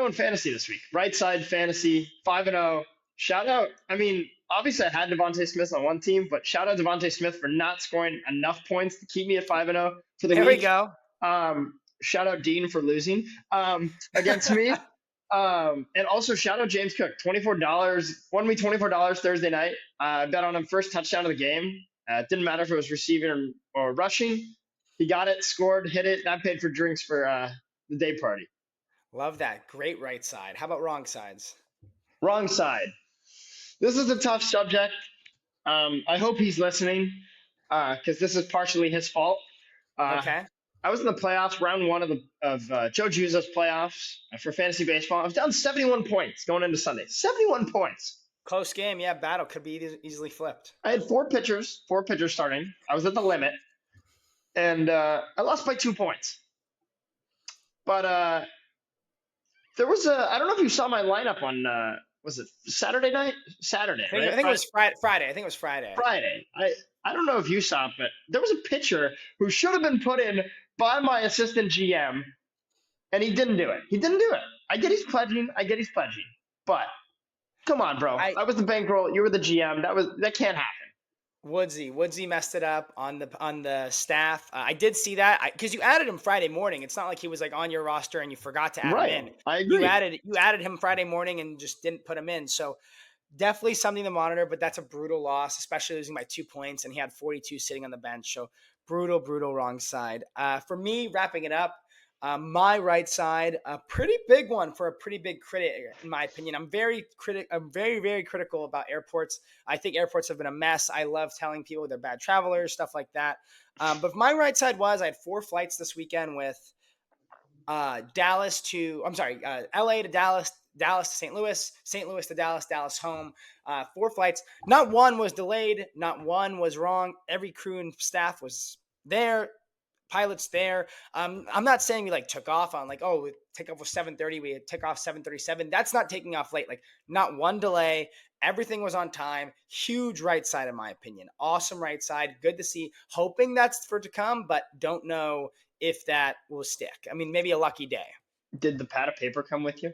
in fantasy this week. Right side fantasy, 5-0. Shout out. I mean, obviously I had Devontae Smith on one team, but shout out Devontae Smith for not scoring enough points to keep me at 5-0 for the There we week. go. Shout out Dean for losing against me. And also shout out James Cook, $24, won me $24 Thursday night. I bet on him first touchdown of the game. It didn't matter if it was receiving or rushing. He got it, scored, hit it. That paid for drinks for the day party. Love that. Great right side. How about wrong sides? Wrong side. This is a tough subject. I hope he's listening because this is partially his fault. Okay. I was in the playoffs, round one of Joe Juzo's playoffs for fantasy baseball. I was down 71 points going into Sunday. 71 points. Close game. Yeah, battle could be easily flipped. I had four pitchers starting. I was at the limit, and I lost by 2 points. But there was I don't know if you saw my lineup on was it Saturday night? Saturday, I right? think it was Friday. I think it was Friday. Friday. I don't know if you saw it, but there was a pitcher who should have been put in by my assistant GM, and he didn't do it. I get he's pledging. But come on, bro. I I was the bankroll. You were the GM. That can't happen. Woodsy messed it up on the staff. I did see that because you added him Friday morning. It's not like he was like on your roster and you forgot to add him Right. in. I You agree. added him Friday morning and just didn't put him in. So definitely something to monitor, but that's a brutal loss, especially losing by 2 points. And he had 42 sitting on the bench. So brutal wrong side. For me, wrapping it up, my right side, a pretty big one for a pretty big critic, in my opinion. I'm very critical about airports. I think airports have been a mess. I love telling people they're bad travelers, stuff like that. But my right side was I had 4 flights this weekend with LA to Dallas, Dallas to St. Louis to Dallas, Dallas home. 4 flights. Not one was delayed. Not one was wrong. Every crew and staff was there. Pilots there. I'm not saying we like took off on like, oh, we take off with 7:30. We took off 7:37. That's not taking off late. Like not one delay. Everything was on time. Huge right side, in my opinion. Awesome right side. Good to see. Hoping that's for to come, but don't know if that will stick. I mean, maybe a lucky day. Did the pad of paper come with you?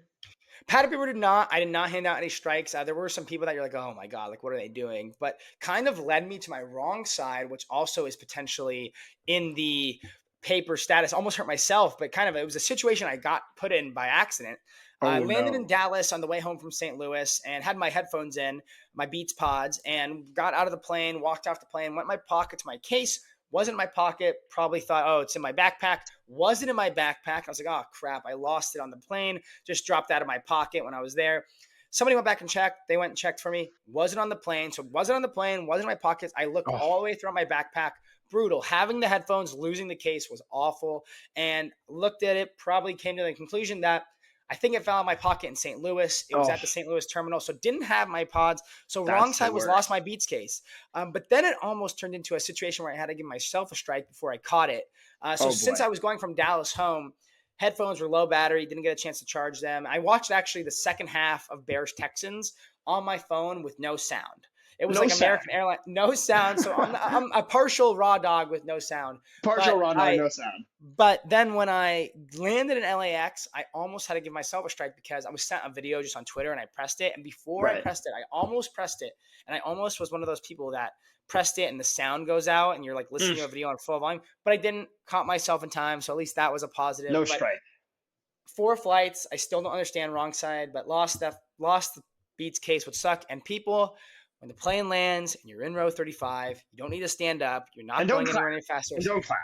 Pat Paper did not. I did not hand out any strikes. There were some people that you're like, oh my God, like, what are they doing? But kind of led me to my wrong side, which also is potentially in the paper status. Almost hurt myself, but kind of it was a situation I got put in by accident. I Oh landed in no. Dallas on the way home from St. Louis and had my headphones in, my Beats pods, and got out of the plane, walked off the plane, went in my pocket to my case. Wasn't in my pocket. Probably thought, oh, it's in my backpack. Wasn't in my backpack. I was like, oh crap, I lost it on the plane. Just dropped out of my pocket when I was there. Somebody went back and checked. They went and checked for me. Wasn't on the plane. So wasn't on the plane. Wasn't in my pockets. I looked Oh, all the way throughout my backpack. Brutal. Having the headphones, losing the case was awful. And looked at it. Probably came to the conclusion that I think it fell in my pocket in St. Louis. It was oh, at the St. Louis terminal, so didn't have my pods. So wrong that's the side was lost worst. my Beats case. But then it almost turned into a situation where I had to give myself a strike before I caught it. So Oh since boy. I was going from Dallas home, headphones were low battery, didn't get a chance to charge them. I watched actually the second half of Bears Texans on my phone with no sound. It was No like sound. American Airlines, no sound. So I'm a partial raw dog with no sound. Partial But raw dog, I no sound. but then when I landed in LAX, I almost had to give myself a strike because I was sent a video just on Twitter and I pressed it. And before I Right. pressed it, I almost pressed it. And I almost was one of those people that pressed it and the sound goes out and you're like listening to a Mm, video on full volume. But I didn't caught myself in time. So at least that was a positive. no But strike. 4 flights, I still don't understand wrong side, but lost the Beats case would suck. And people, when the plane lands and you're in row 35, you don't need to stand up. You're And not don't going clap. anywhere any faster. And don't clap.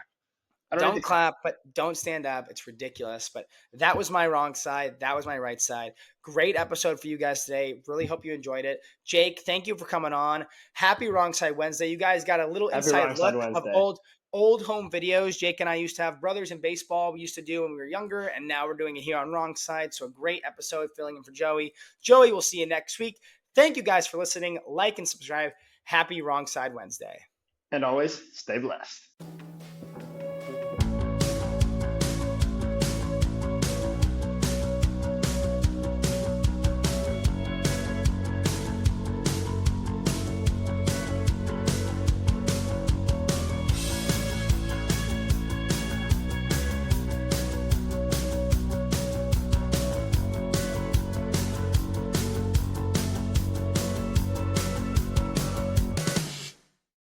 I don't need Don't to clap. clap, but don't stand up. It's ridiculous. But that was my wrong side. That was my right side. Great episode for you guys today. Really hope you enjoyed it. Jake, thank you for coming on. Happy Wrong Side Wednesday. You guys got a little Happy inside wrong side look of Wednesday. old home videos. Jake and I used to have brothers in baseball. We used to do when we were younger, and now we're doing it here on Wrong Side. So a great episode filling in for Joey. Joey, we'll see you next week. Thank you guys for listening. Like and subscribe. Happy Wrong Side Wednesday. And always stay blessed.